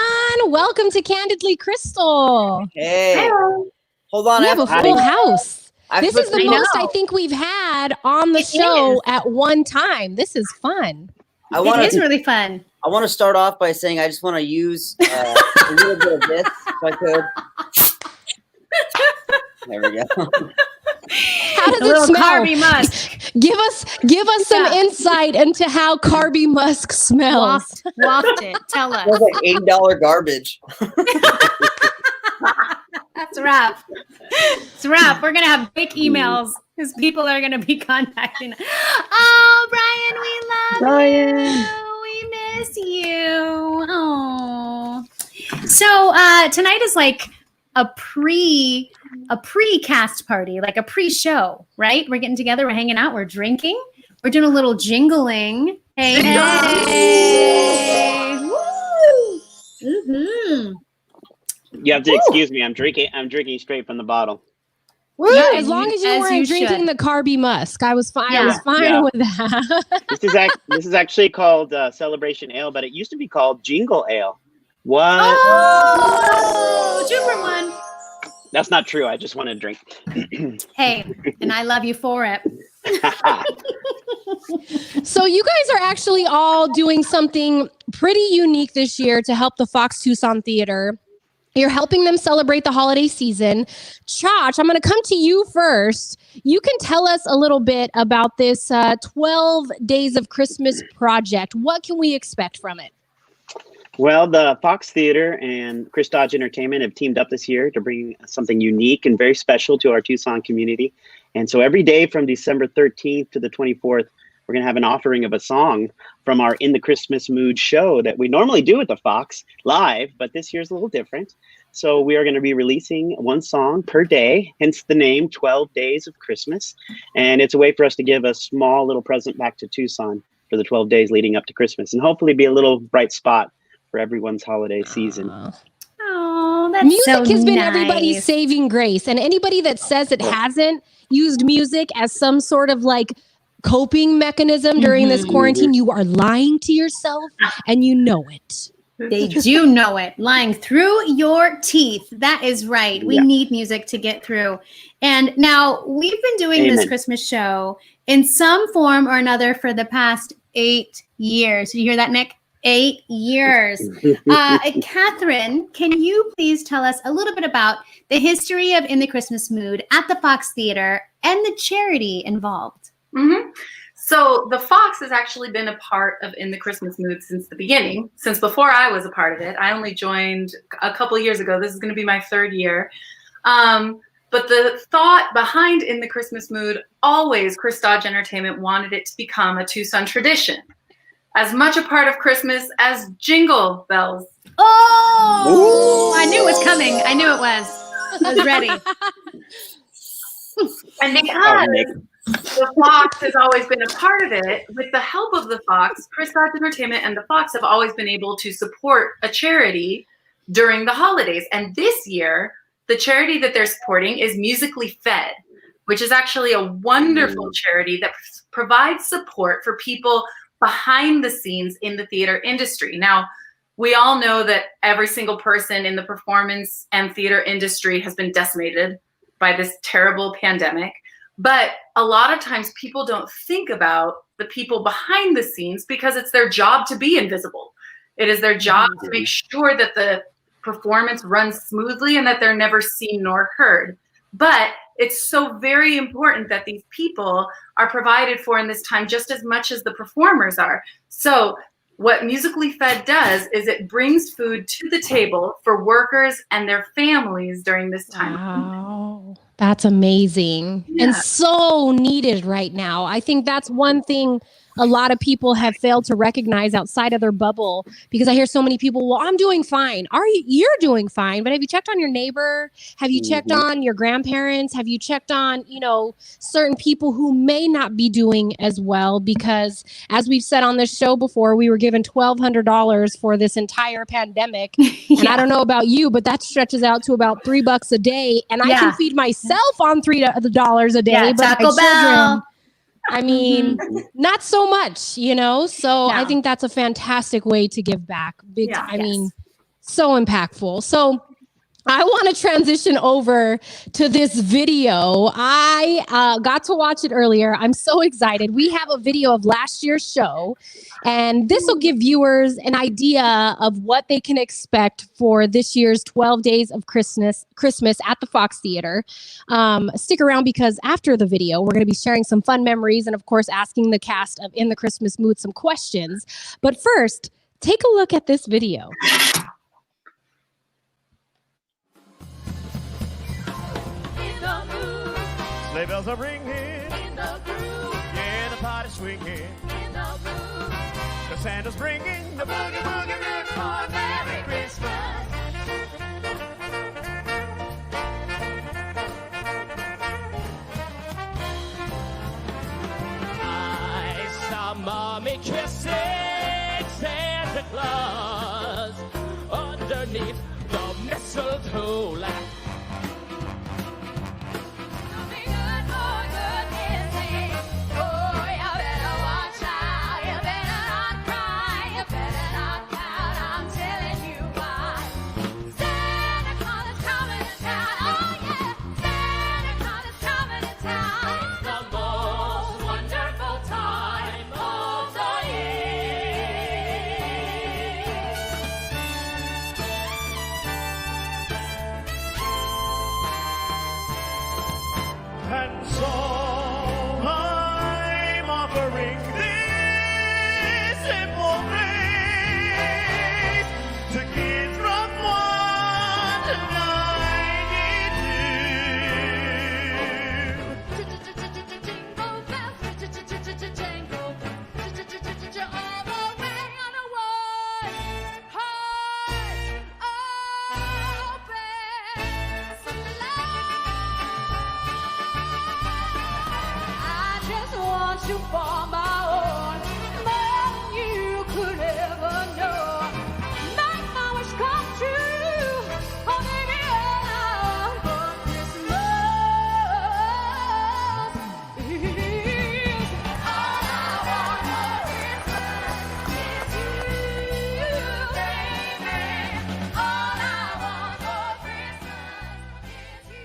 Speaker 1: Welcome to Candidly Krystal.
Speaker 5: Hey.
Speaker 2: Hello.
Speaker 5: Hold on.
Speaker 1: We have a full house. This is the most
Speaker 2: know.
Speaker 1: I think we've had on the show at one time. This is fun.
Speaker 2: It is really fun.
Speaker 5: I want to start off by saying I just want to use a little bit of this if I could. There we go.
Speaker 1: How does it smell?
Speaker 2: Carby musk.
Speaker 1: Give us some insight into how Carby musk smells.
Speaker 2: Waft it. Tell us.
Speaker 5: It's like $8 garbage.
Speaker 2: That's a wrap. It's a wrap. We're going to have big emails because people are going to be contacting us. Oh, Brian, we love you. We miss you. Oh. So tonight is like a pre-cast party, like a pre-show, right? We're getting together. We're hanging out. We're drinking. We're doing a little jingling. Hey, hey. Woo. Mm-hmm.
Speaker 6: You have to excuse me. I'm drinking straight from the bottle.
Speaker 1: Woo! Yeah, as long as you weren't drinking the Carby musk, I was fine. I was fine with that.
Speaker 6: This is actually called Celebration Ale, but it used to be called Jingle Ale. What?
Speaker 2: Oh, 2 for 1.
Speaker 6: That's not true. I just want to drink.
Speaker 2: Hey, and I love you for it.
Speaker 1: So you guys are actually all doing something pretty unique this year to help the Fox Tucson Theater. You're helping them celebrate the holiday season. Chach, I'm going to come to you first. You can tell us a little bit about this 12 Days of Christmas project. What can we expect from it?
Speaker 6: Well, the Fox Theater and Chris Dodge Entertainment have teamed up this year to bring something unique and very special to our Tucson community. And so every day from December 13th to the 24th, we're going to have an offering of a song from our In the Christmas Mood show that we normally do at the Fox live, but this year's a little different. So we are going to be releasing one song per day, hence the name 12 Days of Christmas. And it's a way for us to give a small little present back to Tucson for the 12 days leading up to Christmas, and hopefully be a little bright spot for everyone's holiday season.
Speaker 2: Oh, that's
Speaker 1: Music
Speaker 2: so
Speaker 1: has been
Speaker 2: nice.
Speaker 1: everybody's saving grace. And anybody that says it hasn't used music as some sort of like coping mechanism during this quarantine, you are lying to yourself and you know it.
Speaker 2: They do know it, lying through your teeth. That is right. We need music to get through. And now we've been doing this Christmas show in some form or another for the past 8 years. Did you hear that, Nick? 8 years. Catherine, can you please tell us a little bit about the history of In the Christmas Mood at the Fox Theater and the charity involved?
Speaker 7: So the Fox has actually been a part of In the Christmas Mood since the beginning, since before I was a part of it. I only joined a couple years ago. This is going to be my 3rd year. But the thought behind In the Christmas Mood, always Khris Dodge Entertainment wanted it to become a Tucson tradition. As much a part of Christmas as Jingle Bells.
Speaker 2: Oh, I knew it was coming. I knew it was. I was ready.
Speaker 7: And because the Fox has always been a part of it, with the help of the Fox, Khris Dodge Entertainment and the Fox have always been able to support a charity during the holidays. And this year, the charity that they're supporting is Musically Fed, which is actually a wonderful charity that provides support for people behind the scenes in the theater industry. Now, we all know that every single person in the performance and theater industry has been decimated by this terrible pandemic. But a lot of times people don't think about the people behind the scenes because it's their job to be invisible. It is their job to make sure that the performance runs smoothly and that they're never seen nor heard. But it's so very important that these people are provided for in this time just as much as the performers are. So what Musically Fed does is it brings food to the table for workers and their families during this time.
Speaker 1: Wow. That's amazing and so needed right now. I think that's one thing a lot of people have failed to recognize outside of their bubble, because I hear so many people, well, I'm doing fine. Are you? You're doing fine. But have you checked on your neighbor? Have you checked on your grandparents? Have you checked on, certain people who may not be doing as well? Because as we've said on this show before, we were given $1,200 for this entire pandemic. And I don't know about you, but that stretches out to about $3 a day. And I can feed myself on $3 a day. But
Speaker 2: Taco
Speaker 1: my children,
Speaker 2: Bell.
Speaker 1: I mean, not so much, So I think that's a fantastic way to give back. I mean, so impactful. So I want to transition over to this video. I got to watch it earlier. I'm so excited. We have a video of last year's show, and this will give viewers an idea of what they can expect for this year's 12 Days of Christmas at the Fox Theater. Stick around, because after the video, we're going to be sharing some fun memories and, of course, asking the cast of In the Christmas Mood some questions. But first, take a look at this video.
Speaker 8: Sleigh bells are ringing in the groove. Yeah, the party's swinging in the groove. 'Cause Santa's bringing the boogie woogie root for Merry Christmas. I saw Mommy kissing Santa Claus underneath the mistletoe line. And so I'm offering this simple grace to kids from 1 to 92.
Speaker 3: you for my own, more than you could ever know. Make my wish come true. Oh, baby, all I want for Christmas is all I want for Christmas is you, baby. All I want for Christmas is you.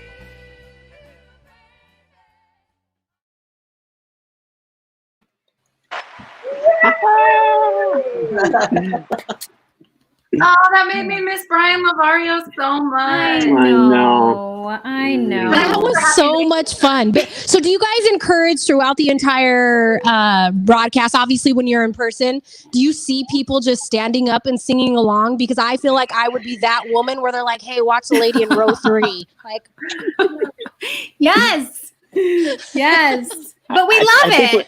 Speaker 7: Oh, that made me miss Brian Lavario so much.
Speaker 2: I know.
Speaker 1: That was so much fun. So do you guys encourage throughout the entire broadcast, obviously when you're in person, do you see people just standing up and singing along? Because I feel like I would be that woman where they're like, hey, watch the lady in row 3. Like,
Speaker 2: Yes. Yes. But we
Speaker 6: I
Speaker 2: love
Speaker 6: think
Speaker 2: it.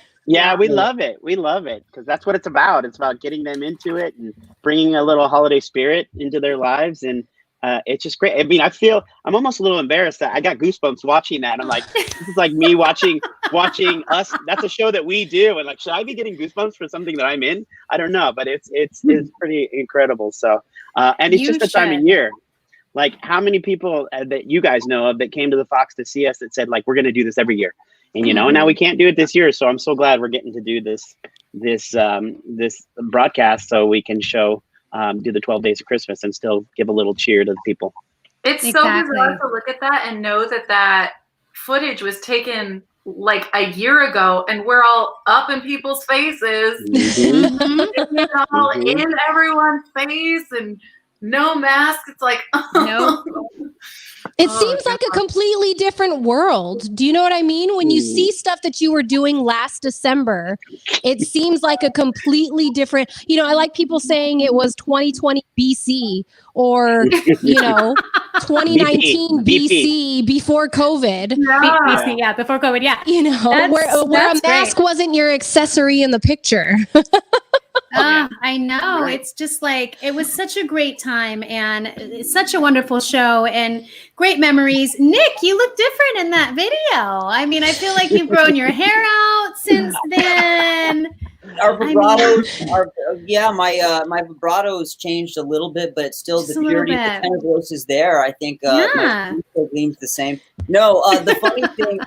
Speaker 6: we love it. We love it because that's what it's about. It's about getting them into it and bringing a little holiday spirit into their lives. And it's just great. I mean, I'm almost a little embarrassed that I got goosebumps watching that. I'm like, this is like me watching us. That's a show that we do. And like, should I be getting goosebumps for something that I'm in? I don't know, but it's pretty incredible. So, and it's just the time of year. Like, how many people that you guys know of that came to the Fox to see us that said like, we're going to do this every year. And, now we can't do it this year. So I'm so glad we're getting to do this broadcast so we can do the 12 Days of Christmas and still give a little cheer to the people.
Speaker 7: It's so bizarre to look at that and know that footage was taken like a year ago and we're all up in people's faces. It's all in everyone's face and no mask. It's like,
Speaker 2: no.
Speaker 1: It seems like a completely different world. Do you know what I mean? When you see stuff that you were doing last December, it seems like a completely different, I like people saying it was 2020 BC or, 2019 BC before COVID.
Speaker 2: BC, before COVID,
Speaker 1: where a mask wasn't your accessory in the picture.
Speaker 2: I know. Right. It's just like, it was such a great time and it's such a wonderful show and great memories. Nick, you look different in that video. I mean, I feel like you've grown your hair out since then.
Speaker 5: Our vibratos, my vibrato's changed a little bit, but it's still the purity of the tenor voice is there. I think my still gleams the same. No, the funny thing.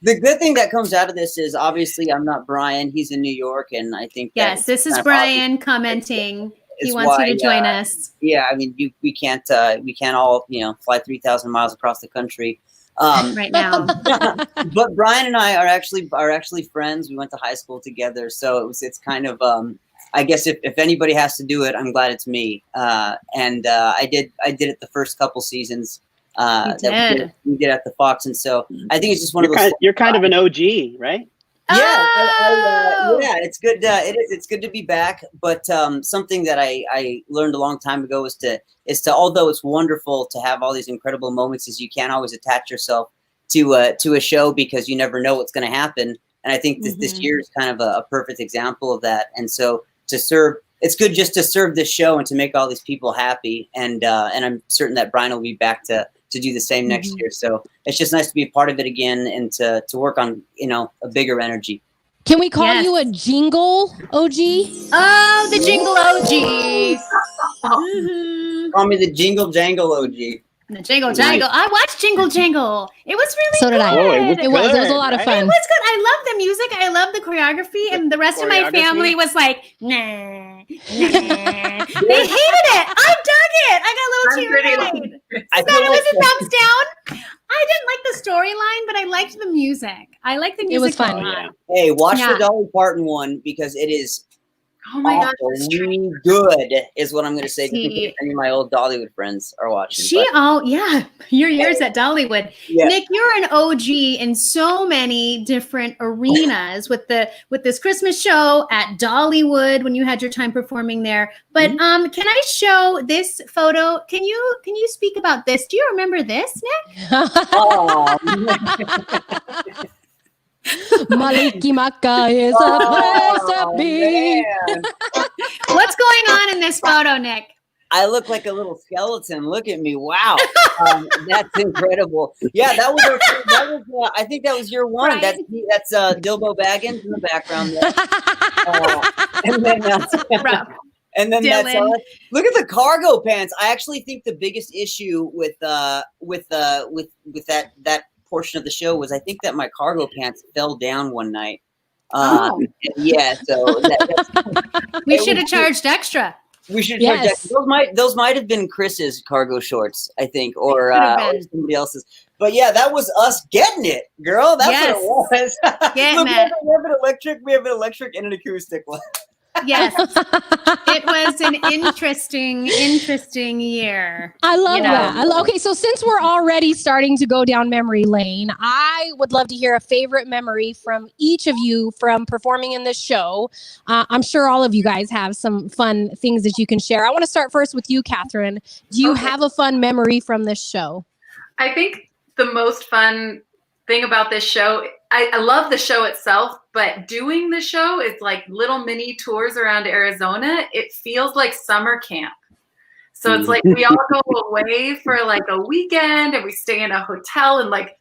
Speaker 5: The good thing that comes out of this is obviously I'm not Brian. He's in New York, and I think
Speaker 2: this is Brian commenting. He wants you to join us.
Speaker 5: Yeah, I mean, we can't all fly 3,000 miles across the country
Speaker 2: right now.
Speaker 5: But Brian and I are actually friends. We went to high school together, so it's kind of I guess if anybody has to do it, I'm glad it's me. And I did it the first couple seasons. That we did at the Fox, and so I think it's just one of those.
Speaker 6: You're kind of an OG, right?
Speaker 5: Yeah, it's good. It's good to be back. But something that I learned a long time ago is to although it's wonderful to have all these incredible moments, is you can't always attach yourself to a show because you never know what's going to happen. And I think this year is kind of a perfect example of that. And so to serve. It's good just to serve this show and to make all these people happy. And I'm certain that Brian will be back to do the same next year. So it's just nice to be a part of it again and to work on, a bigger energy.
Speaker 1: Can we call you a jingle OG?
Speaker 2: Oh, the jingle OG.
Speaker 5: Call me the jingle jangle OG.
Speaker 2: The Jingle Jangle. I watched Jingle Jangle. It was really
Speaker 1: so did I.
Speaker 2: It
Speaker 1: was a lot of fun.
Speaker 2: It was good. I love the music. I love the choreography. And the rest of my family was like, nah. They hated it. I dug it. I got a little teary-eyed. It was a thumbs down. I didn't like the storyline, but I liked the music. I liked the music.
Speaker 1: It was fun.
Speaker 5: Hey, watch the Dolly Parton one because it is really good, is what I'm going to say. Any of my old Dollywood friends are watching.
Speaker 2: Your years at Dollywood. Yeah. Nick, you're an OG in so many different arenas with this Christmas show at Dollywood when you had your time performing there. But can I show this photo? Can you speak about this? Do you remember this, Nick?
Speaker 1: Maliki Maka is a place to be.
Speaker 2: What's going on in this photo, Nick?
Speaker 5: I look like a little skeleton. Look at me. Wow. That's incredible. Yeah, that was I think that was year one.
Speaker 2: Right.
Speaker 5: That's Dilbo Baggins in the background there. And then and then that's look at the cargo pants. I actually think the biggest issue with that portion of the show was I think that my cargo pants fell down one night. Yeah, so
Speaker 2: we should have charged extra.
Speaker 5: We should charge extra. Those might have been Chris's cargo shorts, I think, or somebody else's. But yeah, that was us getting it, girl. That's what it was. Look, we have an electric and an acoustic one.
Speaker 2: Yes, it was an interesting year.
Speaker 1: I love that. Okay, so since we're already starting to go down memory lane, I would love to hear a favorite memory from each of you from performing in this show. I'm sure all of you guys have some fun things that you can share. I want to start first with you, Catherine. Do you have a fun memory from this show?
Speaker 7: I think the most fun thing about this show, I love the show itself, but doing the show is like little mini tours around Arizona. It feels like summer camp. So it's like we all go away for like a weekend and we stay in a hotel and like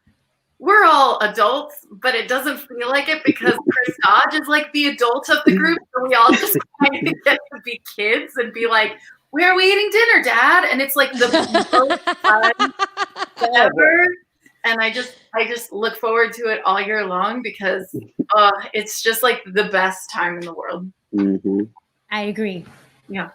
Speaker 7: we're all adults, but it doesn't feel like it because Khris Dodge is like the adult of the group. So we all just kind of get to be kids and be like, where are we eating dinner, Dad? And it's like the most fun ever. And I just look forward to it all year long because it's just like the best time in the world.
Speaker 6: Mm-hmm.
Speaker 2: I agree.
Speaker 7: Yeah.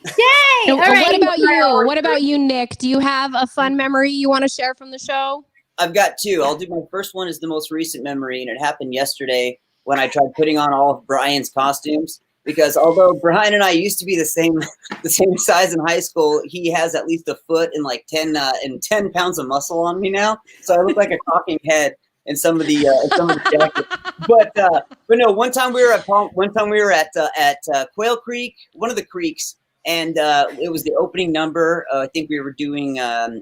Speaker 2: Yay!
Speaker 1: All right. What about you? What about you, Nick? Do you have a fun memory you want to share from the show?
Speaker 5: I've got two. I'll do my first one is the most recent memory, and it happened yesterday when I tried putting on all of Brian's costumes. Because although Brian and I used to be the same size in high school, he has at least a foot and like 10 pounds of muscle on me now. So I look like a talking head in some of the jackets. But no, one time we were at Quail Creek, one of the creeks, and it was the opening number. I think we were doing I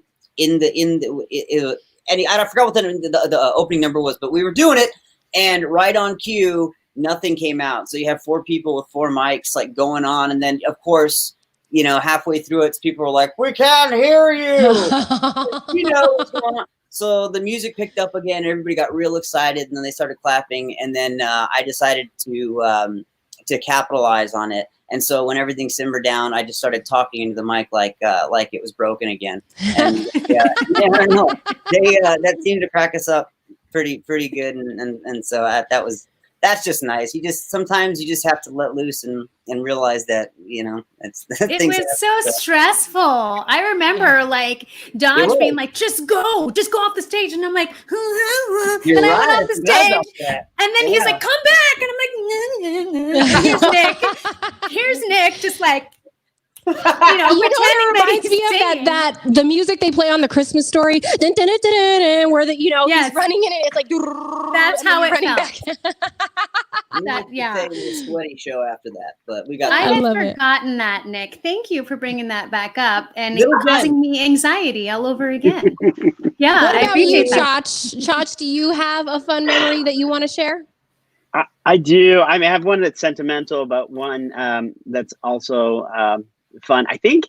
Speaker 5: forgot what the opening number was, but we were doing it, and right on cue. Nothing came out. So you have 4 people with 4 mics like going on. And then of course, halfway through it, people were like, we can't hear you. What's going on. So the music picked up again. Everybody got real excited and then they started clapping. And then I decided to capitalize on it. And so when everything simmered down, I just started talking into the mic like it was broken again. And I don't know. That seemed to crack us up pretty good. And so that's just nice. Sometimes you just have to let loose and realize that,
Speaker 2: it was so stressful. I remember like Dodge being like, just go off the stage. And I'm like, I went off the stage. And then he's like, come back. And I'm like, here's Nick, just like,
Speaker 1: it reminds me of that the music they play on the Christmas Story, dun, dun, dun, dun, dun, where he's running in it. It's like
Speaker 2: that's how it felt.
Speaker 5: A sweaty show after that, but we got.
Speaker 2: I had forgotten that, Nick. Thank you for bringing that back up and causing me anxiety all over again. Yeah,
Speaker 1: what
Speaker 2: I
Speaker 1: about
Speaker 2: appreciate
Speaker 1: you,
Speaker 2: that.
Speaker 1: Chach, do you have a fun memory that you want to share?
Speaker 6: I do. I have one that's sentimental, but one that's also fun. I think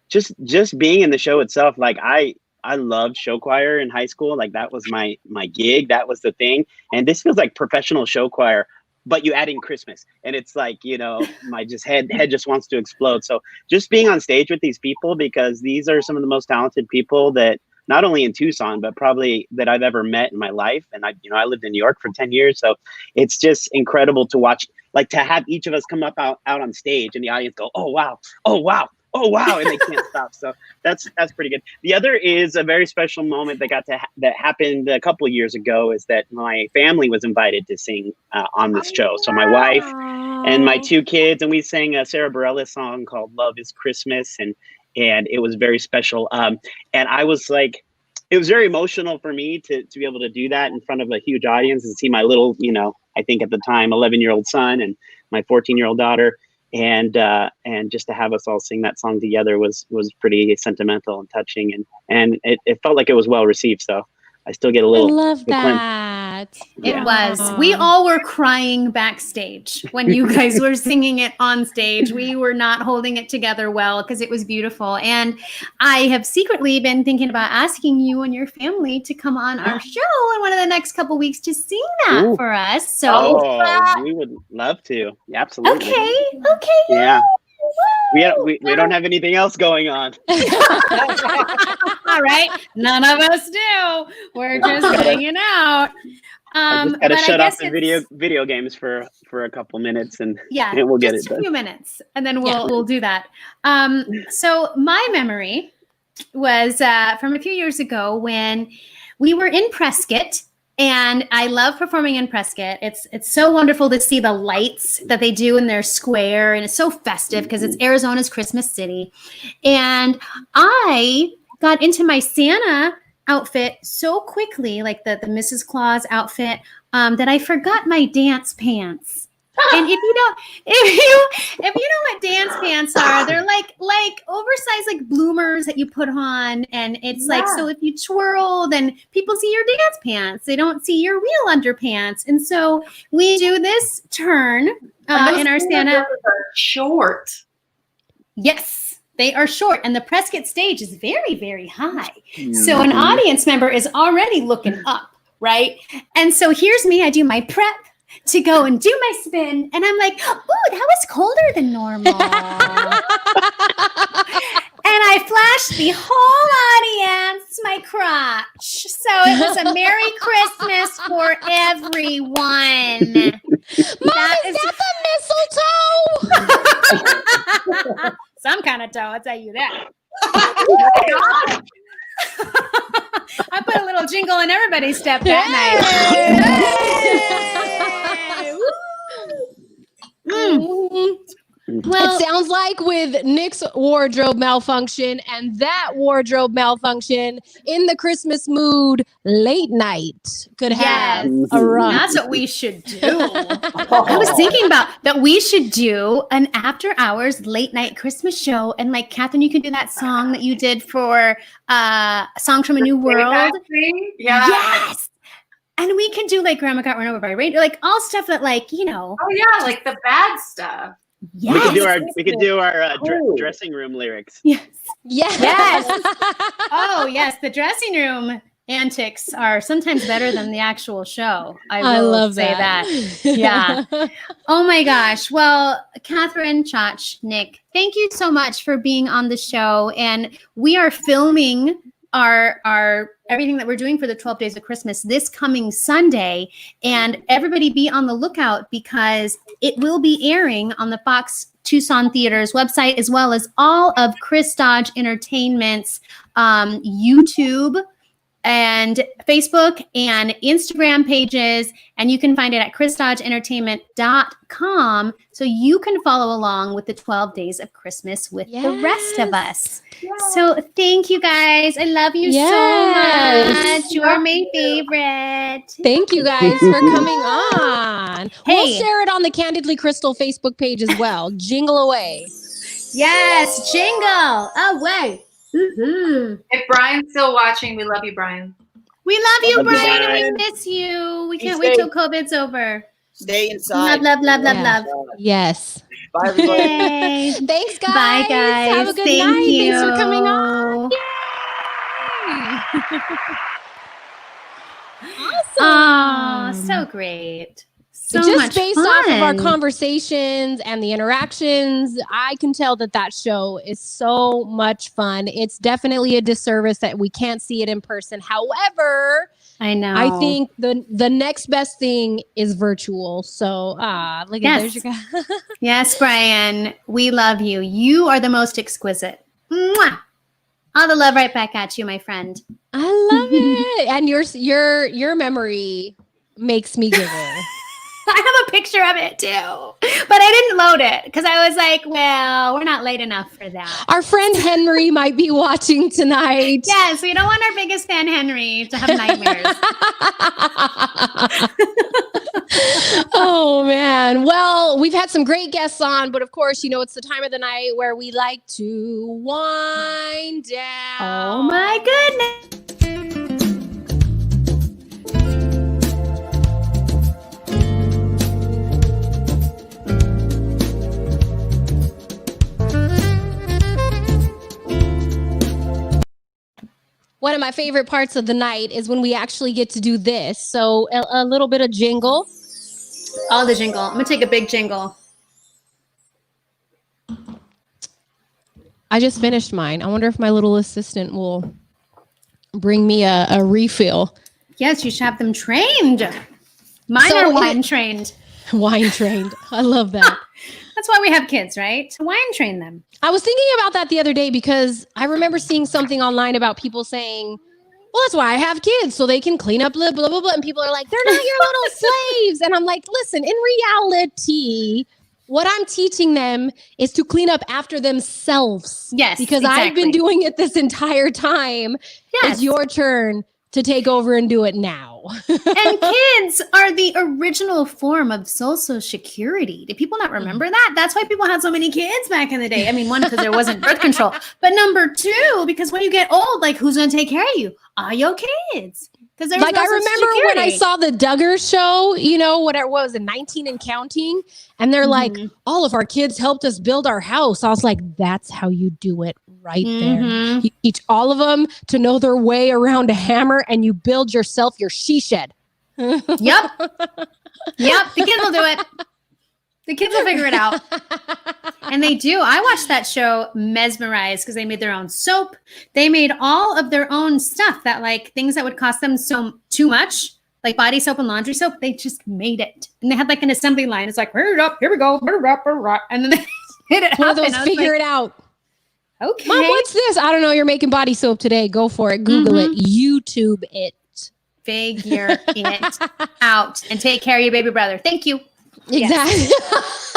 Speaker 6: just being in the show itself, like I loved show choir in high school. Like that was my gig. That was the thing. And this feels like professional show choir, but you add in Christmas and it's like, my head just wants to explode. So just being on stage with these people, because these are some of the most talented people that not only in Tucson, but probably that I've ever met in my life. And I lived in New York for 10 years. So it's just incredible to watch, like to have each of us come up out on stage and the audience go, oh, wow. Oh, wow. Oh, wow. And they can't stop. So that's pretty good. The other is a very special moment that happened a couple of years ago is that my family was invited to sing on this show. So my wife and my 2 kids, and we sang a Sarah Bareilles song called Love is Christmas. And it was very special. And I was like, it was very emotional for me to be able to do that in front of a huge audience and see my little, I think at the time, 11-year-old son and my 14-year-old daughter. And just to have us all sing that song together was pretty sentimental and touching. And it felt like it was well received. So I still get a little.
Speaker 1: I love that. that.
Speaker 2: It was. We all were crying backstage when you guys were singing it on stage. We were not holding it together well because it was beautiful. And I have secretly been thinking about asking you and your family to come on our show in one of the next couple weeks to sing that for us. So
Speaker 6: we would love to. Absolutely.
Speaker 2: Okay.
Speaker 6: Yeah. We don't have anything else going on.
Speaker 2: All right. None of us do. We're just hanging out.
Speaker 6: I just gotta shut off the video games for a couple minutes and we'll get it done.
Speaker 2: A few minutes and then we'll do that. So my memory was from a few years ago when we were in Prescott. And I love performing in Prescott. It's so wonderful to see the lights that they do in their square. And it's so festive because it's Arizona's Christmas city. And I got into my Santa outfit so quickly, like the Mrs. Claus outfit, that I forgot my dance pants. And if you know what dance pants are, they're like oversized like bloomers that you put on, and it's like, so if you twirl, then people see your dance pants. They don't see your real underpants. And so we do this turn in our Santa.
Speaker 7: Short.
Speaker 2: Yes, they are short, and the Prescott stage is very, very high. So an audience member is already looking up, right? And so here's me. I do my prep to go and do my spin. And I'm like, oh, that was colder than normal. And I flashed the whole audience my crotch. So it was a Merry Christmas for everyone.
Speaker 1: Mom, is that the mistletoe?
Speaker 2: Some kind of toe, I'll tell you that. I put a little jingle in everybody's step that night.
Speaker 1: Well, it sounds like with Nick's wardrobe malfunction and that wardrobe malfunction in the Christmas mood, late night could have a run.
Speaker 2: That's what we should do. I was thinking about that we should do an after hours late night Christmas show. And like, Catherine, you could do that song that you did for Songs from a New World.
Speaker 7: Yeah.
Speaker 2: Yes. And we can do like Grandma Got Run Over by a Reindeer, like all stuff that like, you know.
Speaker 7: Oh yeah, like the bad stuff.
Speaker 2: Yes.
Speaker 6: We could do our dressing room lyrics.
Speaker 2: Yes.
Speaker 1: Yes.
Speaker 2: Oh, yes. The dressing room antics are sometimes better than the actual show. I will say that. Yeah. Oh my gosh. Well, Catherine, Chach, Nick, thank you so much for being on the show. And we are filming our everything that we're doing for the 12 Days of Christmas this coming Sunday. And everybody be on the lookout because it will be airing on the Fox Tucson Theater's website, as well as all of Khris Dodge Entertainment's YouTube and Facebook and Instagram pages. And you can find it at KrisDodgeEntertainment.com. So you can follow along with the 12 Days of Christmas with the rest of us. Yes. So thank you guys. I love you so much. You're my favorite.
Speaker 1: Thank you guys for coming on.
Speaker 2: Hey.
Speaker 1: We'll share it on the Candidly Krystal Facebook page as well. Jingle away.
Speaker 2: Yes, jingle away. Mm-hmm.
Speaker 7: If Brian's still watching, we love you, Brian.
Speaker 2: We love you, Brian, and we miss you. We can't wait till COVID's over.
Speaker 5: Stay inside.
Speaker 2: Love.
Speaker 1: Yes.
Speaker 5: Bye, everybody.
Speaker 2: Yay.
Speaker 1: Thanks, guys.
Speaker 2: Bye, guys.
Speaker 1: Have a good
Speaker 2: Thank
Speaker 1: night.
Speaker 2: you.
Speaker 1: Thanks for coming on. Yay.
Speaker 2: Awesome. Oh, so great. So
Speaker 1: just
Speaker 2: much
Speaker 1: based
Speaker 2: fun.
Speaker 1: off of our conversations and the interactions, I can tell that show is so much fun. It's definitely a disservice that we can't see it in person. However,
Speaker 2: I know.
Speaker 1: I think the next best thing is virtual. So, look at there's your guy.
Speaker 2: Yes, Brian, we love you. You are the most exquisite. Mwah! All the love right back at you, my friend.
Speaker 1: I love it. And your memory makes me giggle.
Speaker 2: I have a picture of it too, but I didn't load it because I was like, well, we're not late enough for that.
Speaker 1: Our friend Henry might be watching tonight.
Speaker 2: Yes, we don't want our biggest fan, Henry, to have nightmares.
Speaker 1: Oh, man. Well, we've had some great guests on, but of course, it's the time of the night where we like to wind down.
Speaker 2: Oh, my goodness.
Speaker 1: one of my favorite parts of the night is when we actually get to do this. So a little bit of jingle.
Speaker 2: Oh, the jingle. I'm going to take a big jingle.
Speaker 1: I just finished mine. I wonder if my little assistant will bring me a refill.
Speaker 2: Yes, you should have them trained. Mine are wine trained.
Speaker 1: Wine trained. I love that.
Speaker 2: That's why we have kids, right? To wine train them.
Speaker 1: I was thinking about that the other day because I remember seeing something online about people saying, well, that's why I have kids, so they can clean up, blah, blah, blah, blah. And people are like, they're not your little slaves. And I'm like, listen, in reality, what I'm teaching them is to clean up after themselves.
Speaker 2: Yes,
Speaker 1: because I've been doing it this entire time.
Speaker 2: Yes.
Speaker 1: It's your turn to take over and do it now.
Speaker 2: And kids are the original form of social security. Do people not remember that? That's why people had so many kids back in the day. I mean, one, because there wasn't birth control. But number two, because when you get old, like, who's going to take care of you? Are your kids? Because there's
Speaker 1: like, I remember when I saw the Duggar show, you know, whatever it was, in 19 and counting. And they're like, all of our kids helped us build our house. I was like, that's how you do it right there. You teach all of them to know their way around a hammer and you build yourself your she shed.
Speaker 2: Yep. Yep. The kids will do it. The kids will figure it out. And they do. I watched that show mesmerized because they made their own soap. They made all of their own stuff that, like, things that would cost them too much, like body soap and laundry soap. They just made it. And they had like an assembly line. It's like, hurry up, here we go. And then they made it
Speaker 1: One of
Speaker 2: happen.
Speaker 1: those figure it out.
Speaker 2: Okay.
Speaker 1: Mom, what's this? I don't know. You're making body soap today. Go for it. Google it. YouTube it.
Speaker 2: Figure it out and take care of your baby brother. Thank you.
Speaker 1: Exactly.
Speaker 2: Yes.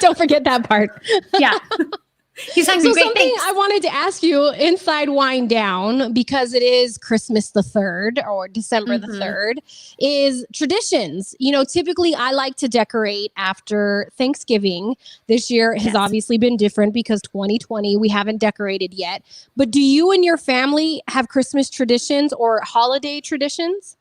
Speaker 1: Don't forget that part.
Speaker 2: Yeah. He's hungry.
Speaker 1: So
Speaker 2: Great,
Speaker 1: something
Speaker 2: thanks.
Speaker 1: I wanted to ask you inside Wind Down, because it is Christmas the 3rd or December the 3rd, is traditions. You know, typically I like to decorate after Thanksgiving. This year has obviously been different because 2020, we haven't decorated yet. But do you and your family have Christmas traditions or holiday traditions?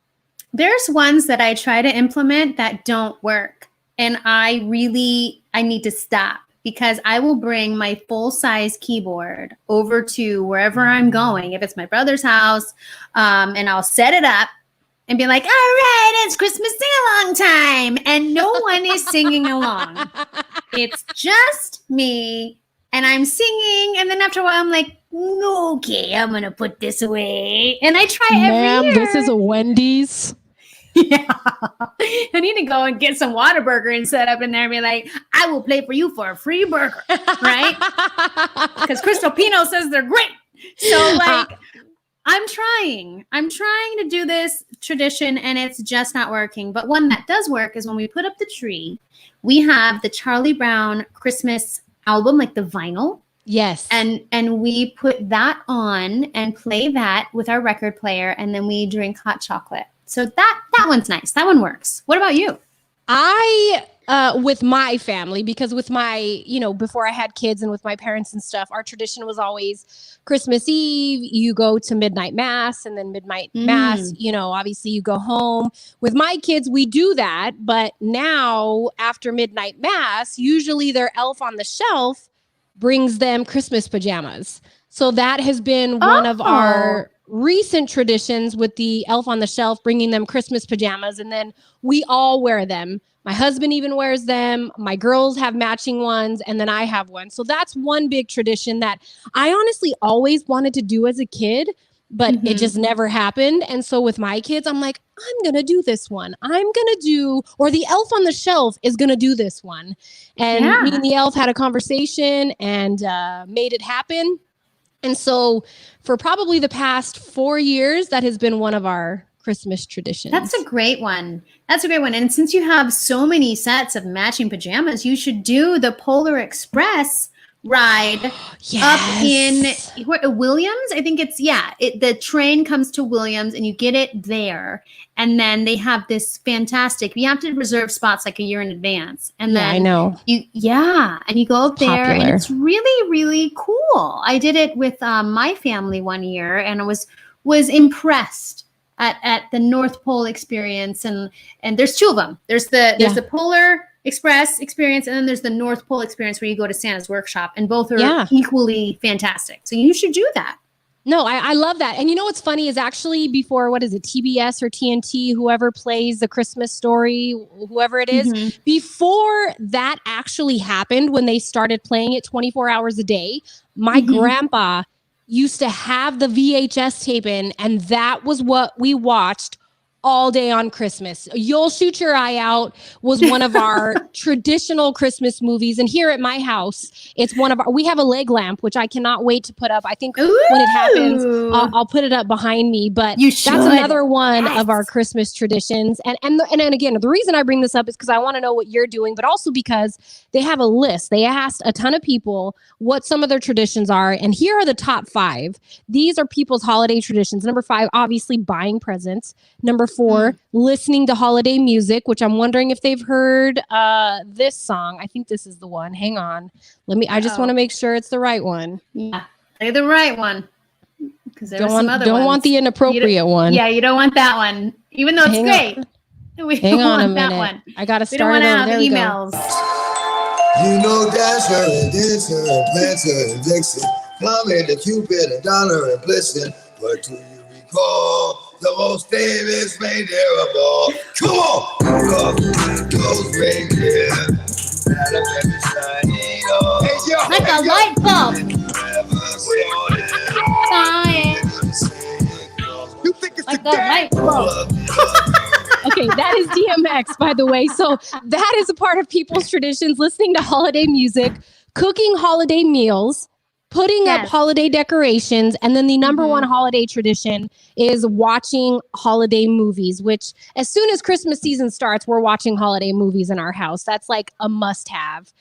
Speaker 2: There's ones that I try to implement that don't work. And I need to stop. Because I will bring my full-size keyboard over to wherever I'm going, if it's my brother's house, and I'll set it up and be like, all right, it's Christmas sing-along time. And no one is singing along. It's just me, and I'm singing. And then after a while, I'm like, okay, I'm going to put this away. And I try every year.
Speaker 1: This is a Wendy's.
Speaker 2: Yeah. I need to go and get some Whataburger and set up in there and be like, I will play for you for a free burger, right? Because Crystal Pino says they're great. So, like, I'm trying to do this tradition and it's just not working. But one that does work is when we put up the tree, we have the Charlie Brown Christmas album, like the vinyl.
Speaker 1: Yes.
Speaker 2: And we put that on and play that with our record player, and then we drink hot chocolate. So that one's nice. That one works. What about you?
Speaker 1: I, with my family, because with my, you know, before I had kids and with my parents and stuff, our tradition was always Christmas Eve, you go to midnight mass, and then midnight mass, you know, obviously you go home. With my kids, we do that. But now after midnight mass, usually their elf on the shelf brings them Christmas pajamas. So that has been one of our recent traditions, with the elf on the shelf bringing them Christmas pajamas, and then we all wear them. My husband even wears them. My girls have matching ones, and then I have one. So that's one big tradition that I honestly always wanted to do as a kid, but it just never happened. And so with my kids, I'm like, I'm going to do this one. Or the elf on the shelf is going to do this one. And me and the elf had a conversation and made it happen. And so for probably the past 4 years, that has been one of our Christmas traditions.
Speaker 2: That's a great one. And since you have so many sets of matching pajamas, you should do the Polar Express ride up in Williams. I think it's, the train comes to Williams and you get it there. And then they have this fantastic, you have to reserve spots like a year in advance. And then
Speaker 1: I know.
Speaker 2: And you go up there and it's really, really cool. I did it with my family one year and I was impressed at the North Pole experience. And there's two of them. There's the Polar Express experience, and then there's the North Pole experience where you go to Santa's workshop, and both are equally fantastic. So you should do that.
Speaker 1: No, I love that. And you know what's funny is actually before, what is it, TBS or TNT, whoever plays the Christmas Story, whoever it is, before that actually happened, when they started playing it 24 hours a day, my grandpa used to have the VHS tape in, and that was what we watched all day on Christmas. You'll Shoot Your Eye Out was one of our traditional Christmas movies. And here at my house, it's one of our, we have a leg lamp, which I cannot wait to put up. I think when it happens, I'll put it up behind me, but that's another one of our Christmas traditions. And again, the reason I bring this up is because I want to know what you're doing, but also because they have a list. They asked a ton of people what some of their traditions are. And here are the top 5. These are people's holiday traditions. Number 5, obviously buying presents. Number 4, listening to holiday music, which I'm wondering if they've heard this song. I think this is the one. Hang on. I just want to make sure it's the right one.
Speaker 2: Yeah, they're the right one. Because there were some other
Speaker 1: don't want the inappropriate one.
Speaker 2: Yeah, you don't want that one, even though it's great.
Speaker 1: Hang on a minute. I got to start it over. There we
Speaker 2: emails.
Speaker 9: You know Dasher and Dancer and Prancer and Vixen, Comet and Cupid and Donner and Blitzen. But do you recall the most famous reindeer of all? Come on! Those reindeer that have been shining on. Hey, yo,
Speaker 2: like a light bulb.
Speaker 9: You think it's
Speaker 2: like a light bulb.
Speaker 1: Okay, that is DMX, by the way. So that is a part of people's traditions, listening to holiday music, cooking holiday meals, putting up holiday decorations, and then the number one holiday tradition is watching holiday movies, which as soon as Christmas season starts, we're watching holiday movies in our house. That's like a must-have.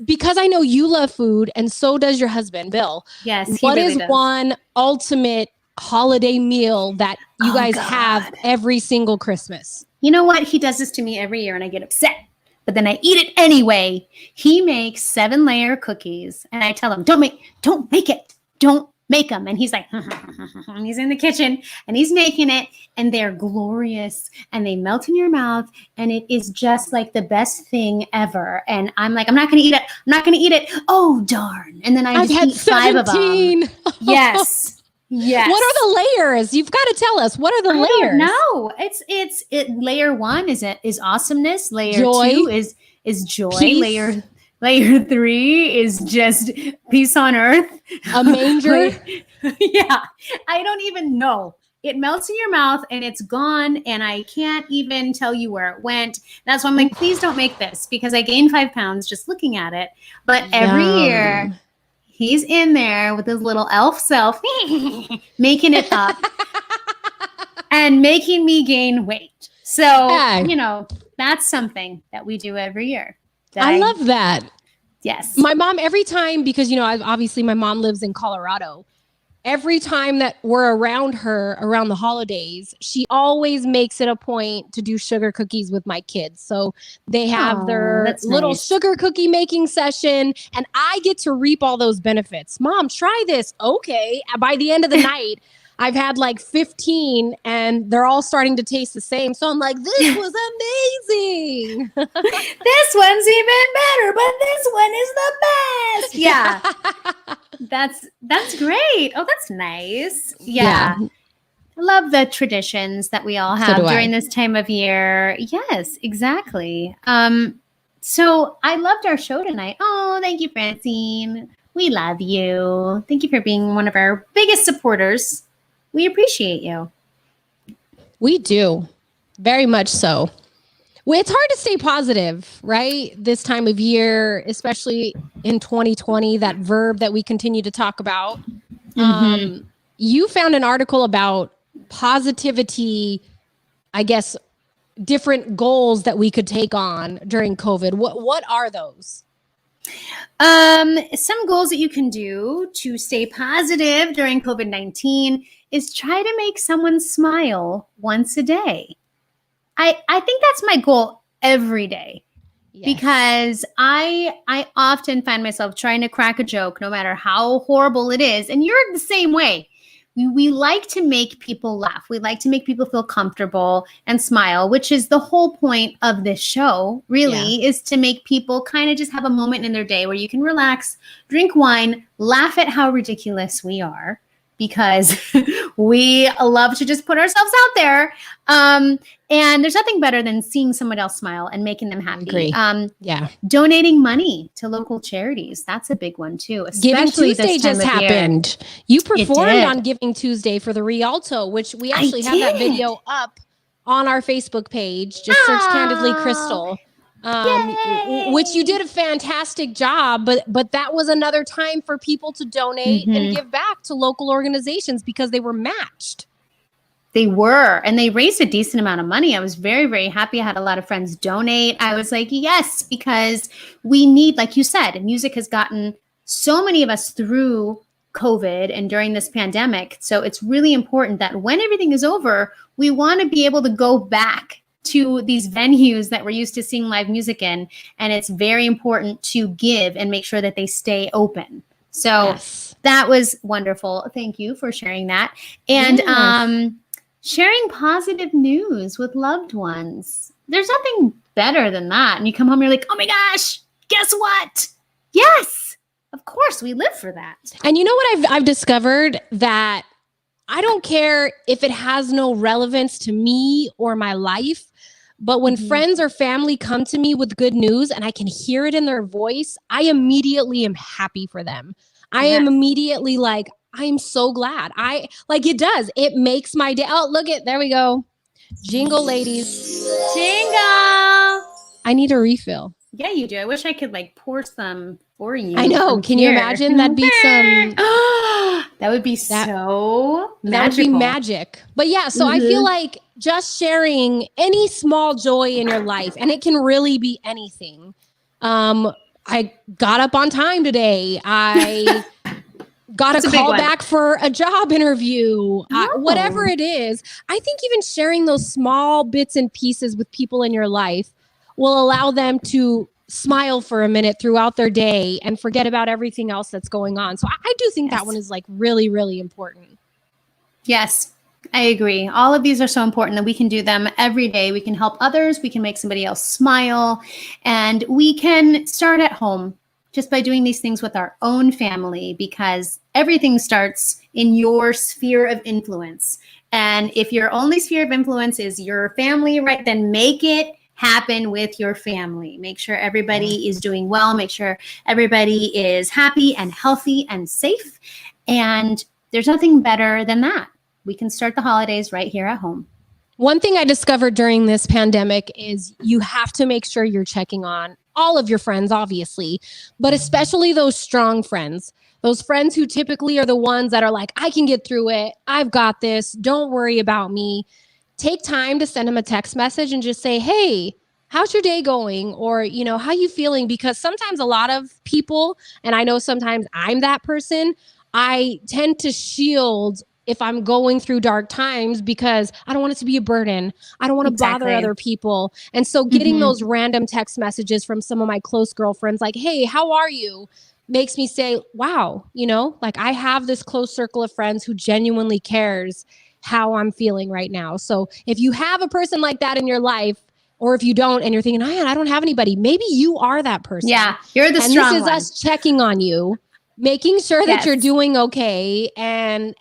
Speaker 1: Because I know you love food, and so does your husband, Bill.
Speaker 2: Yes,
Speaker 1: What
Speaker 2: really
Speaker 1: is
Speaker 2: does.
Speaker 1: one ultimate holiday meal that you guys have every single Christmas?
Speaker 2: You know what? He does this to me every year, and I get upset. But then I eat it anyway. He makes 7-layer cookies, and I tell him, don't make it. Don't make them. And he's like, and he's in the kitchen, and he's making it, and they're glorious, and they melt in your mouth, and it is just like the best thing ever. And I'm like, I'm not going to eat it. I'm not going to eat it. Oh, darn. And then I've just eat 5 of them. Yes. Yes.
Speaker 1: What are the layers? You've got to tell us. What are the layers?
Speaker 2: No, it's layer 1 is awesomeness. Layer
Speaker 1: joy.
Speaker 2: 2 is joy.
Speaker 1: Peace.
Speaker 2: Layer 3 is just peace on earth.
Speaker 1: A manger.
Speaker 2: Yeah, I don't even know. It melts in your mouth and it's gone, and I can't even tell you where it went. That's why I'm like, please don't make this, because I gained 5 pounds just looking at it. But every year, he's in there with his little elf self, making it up and making me gain weight. So, you know, that's something that we do every year.
Speaker 1: I love that.
Speaker 2: Yes.
Speaker 1: My mom, every time, because, you know, obviously my mom lives in Colorado. Every time that we're around her around the holidays, she always makes it a point to do sugar cookies with my kids. So they have their little sugar cookie making session, and I get to reap all those benefits. Mom, try this. Okay. By the end of the night, I've had like 15 and they're all starting to taste the same. So I'm like, this was amazing.
Speaker 2: This one's even better, but this one is the best. Yeah. That's great. Oh, that's nice. Yeah. I love the traditions that we all have during this time of year. Yes, exactly. So I loved our show tonight. Oh, thank you, Francine. We love you. Thank you for being one of our biggest supporters. We appreciate you.
Speaker 1: We do. Very much so. Well, it's hard to stay positive, right? This time of year, especially in 2020, that verb that we continue to talk about. You found an article about positivity, I guess, different goals that we could take on during COVID. What are those?
Speaker 2: Some goals that you can do to stay positive during COVID-19 is try to make someone smile once a day. I think that's my goal every day. Yes. Because I often find myself trying to crack a joke no matter how horrible it is. And you're the same way. We like to make people laugh. We like to make people feel comfortable and smile, which is the whole point of this show, really, is to make people kind of just have a moment in their day where you can relax, drink wine, laugh at how ridiculous we are, because we love to just put ourselves out there. And there's nothing better than seeing someone else smile and making them happy.
Speaker 1: Agree. Yeah.
Speaker 2: Donating money to local charities. That's a big one too.
Speaker 1: Giving
Speaker 2: Especially
Speaker 1: Tuesday
Speaker 2: this time
Speaker 1: just
Speaker 2: of year.
Speaker 1: happened. You performed
Speaker 2: did.
Speaker 1: on Giving Tuesday for the Rialto, which we actually have that video up on our Facebook page. Just search Candidly Krystal. Which you did a fantastic job, but that was another time for people to donate and give back to local organizations because they were matched.
Speaker 2: They were, and they raised a decent amount of money. I was very, very happy. I had a lot of friends donate. I was like, yes, because we need, like you said, music has gotten so many of us through COVID and during this pandemic. So it's really important that when everything is over, we want to be able to go back to these venues that we're used to seeing live music in. And it's very important to give and make sure that they stay open. So that was wonderful. Thank you for sharing that. And sharing positive news with loved ones. There's nothing better than that. And you come home, you're like, oh my gosh, guess what? Yes, of course, we live for that.
Speaker 1: And you know what I've discovered? That I don't care if it has no relevance to me or my life, but when friends or family come to me with good news and I can hear it in their voice, I immediately am happy for them. I am immediately like, I'm so glad. It does. It makes my day. Oh, look there we go. Jingle, ladies.
Speaker 2: Jingle.
Speaker 1: I need a refill.
Speaker 2: Yeah, you do. I wish I could pour some for you.
Speaker 1: I know. Can you imagine? That'd be some.
Speaker 2: That would be so magical.
Speaker 1: That would be magic. But yeah, so I feel like just sharing any small joy in your life, and it can really be anything. I got up on time today. I got a call back for a job interview. Whatever it is, I think even sharing those small bits and pieces with people in your life will allow them to smile for a minute throughout their day and forget about everything else that's going on. So I do think that one is really, really important.
Speaker 2: Yes, I agree. All of these are so important that we can do them every day. We can help others. We can make somebody else smile. And we can start at home just by doing these things with our own family, because everything starts in your sphere of influence. And if your only sphere of influence is your family, right, then make it happen with your family. Make sure everybody is doing well. Make sure everybody is happy and healthy and safe. And there's nothing better than that. We can start the holidays right here at home.
Speaker 1: One thing I discovered during this pandemic is you have to make sure you're checking on all of your friends, obviously, but especially those strong friends, those friends who typically are the ones that are like, I can get through it. I've got this. Don't worry about me. Take time to send them a text message and just say, hey, how's your day going? Or, how you feeling? Because sometimes a lot of people, and I know sometimes I'm that person, I tend to shield if I'm going through dark times because I don't want it to be a burden. I don't want to bother other people. And so getting those random text messages from some of my close girlfriends like, hey, how are you? Makes me say, wow, I have this close circle of friends who genuinely cares how I'm feeling right now. So if you have a person like that in your life, or if you don't and you're thinking, I don't have anybody, maybe you are that person.
Speaker 2: Yeah, you're the strong one.
Speaker 1: And this is us checking on you, making sure that you're doing okay. And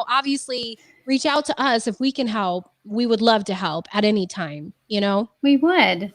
Speaker 1: obviously reach out to us if we can help. We would love to help at any time,
Speaker 2: We would.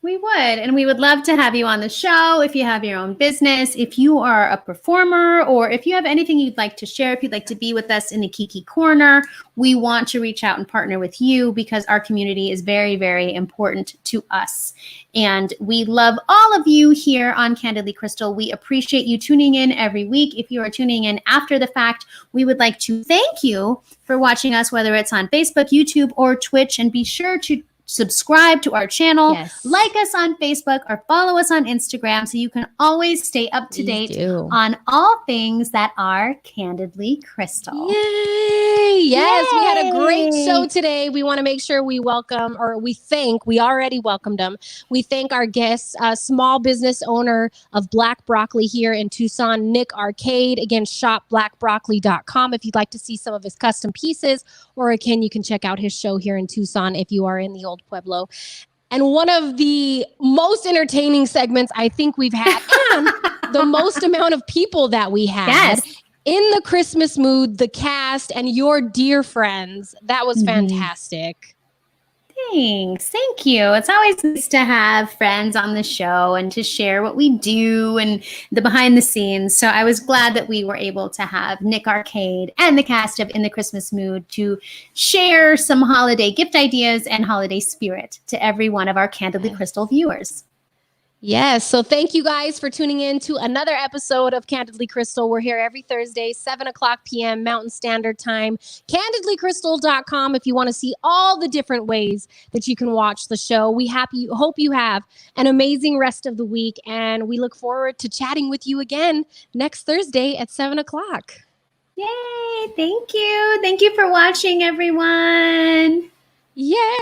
Speaker 2: And we would love to have you on the show if you have your own business, if you are a performer, or if you have anything you'd like to share, if you'd like to be with us in the Kiki Corner. We want to reach out and partner with you because our community is very, very important to us. And we love all of you here on Candidly Krystal. We appreciate you tuning in every week. If you are tuning in after the fact, we would like to thank you for watching us, whether it's on Facebook, YouTube, or Twitch. And be sure to subscribe to our channel, like us on Facebook, or follow us on Instagram so you can always stay up to date on all things that are Candidly Krystal.
Speaker 1: Yay! Yes, we had a great show today. We want to make sure we welcome, or we already welcomed them. We thank our guests, small business owner of Black Broccoli here in Tucson, Nick Arcade. Again, shopblackbroccoli.com if you'd like to see some of his custom pieces, or again, you can check out his show here in Tucson if you are in the Old Pueblo. And one of the most entertaining segments I think we've had, and the most amount of people that we had, In the Christmas mood, the cast and your dear friends. That was fantastic.
Speaker 2: Thanks. Thank you. It's always nice to have friends on the show and to share what we do and the behind the scenes. So I was glad that we were able to have Nick Arcade and the cast of In the Christmas Mood to share some holiday gift ideas and holiday spirit to every one of our Candidly Krystal viewers.
Speaker 1: Yes. So thank you guys for tuning in to another episode of Candidly Krystal. We're here every Thursday, 7:00 p.m. Mountain Standard Time. CandidlyKrystal.com if you want to see all the different ways that you can watch the show. We hope you have an amazing rest of the week, and we look forward to chatting with you again next Thursday at 7:00.
Speaker 2: Yay. Thank you. Thank you for watching, everyone.
Speaker 1: Yay.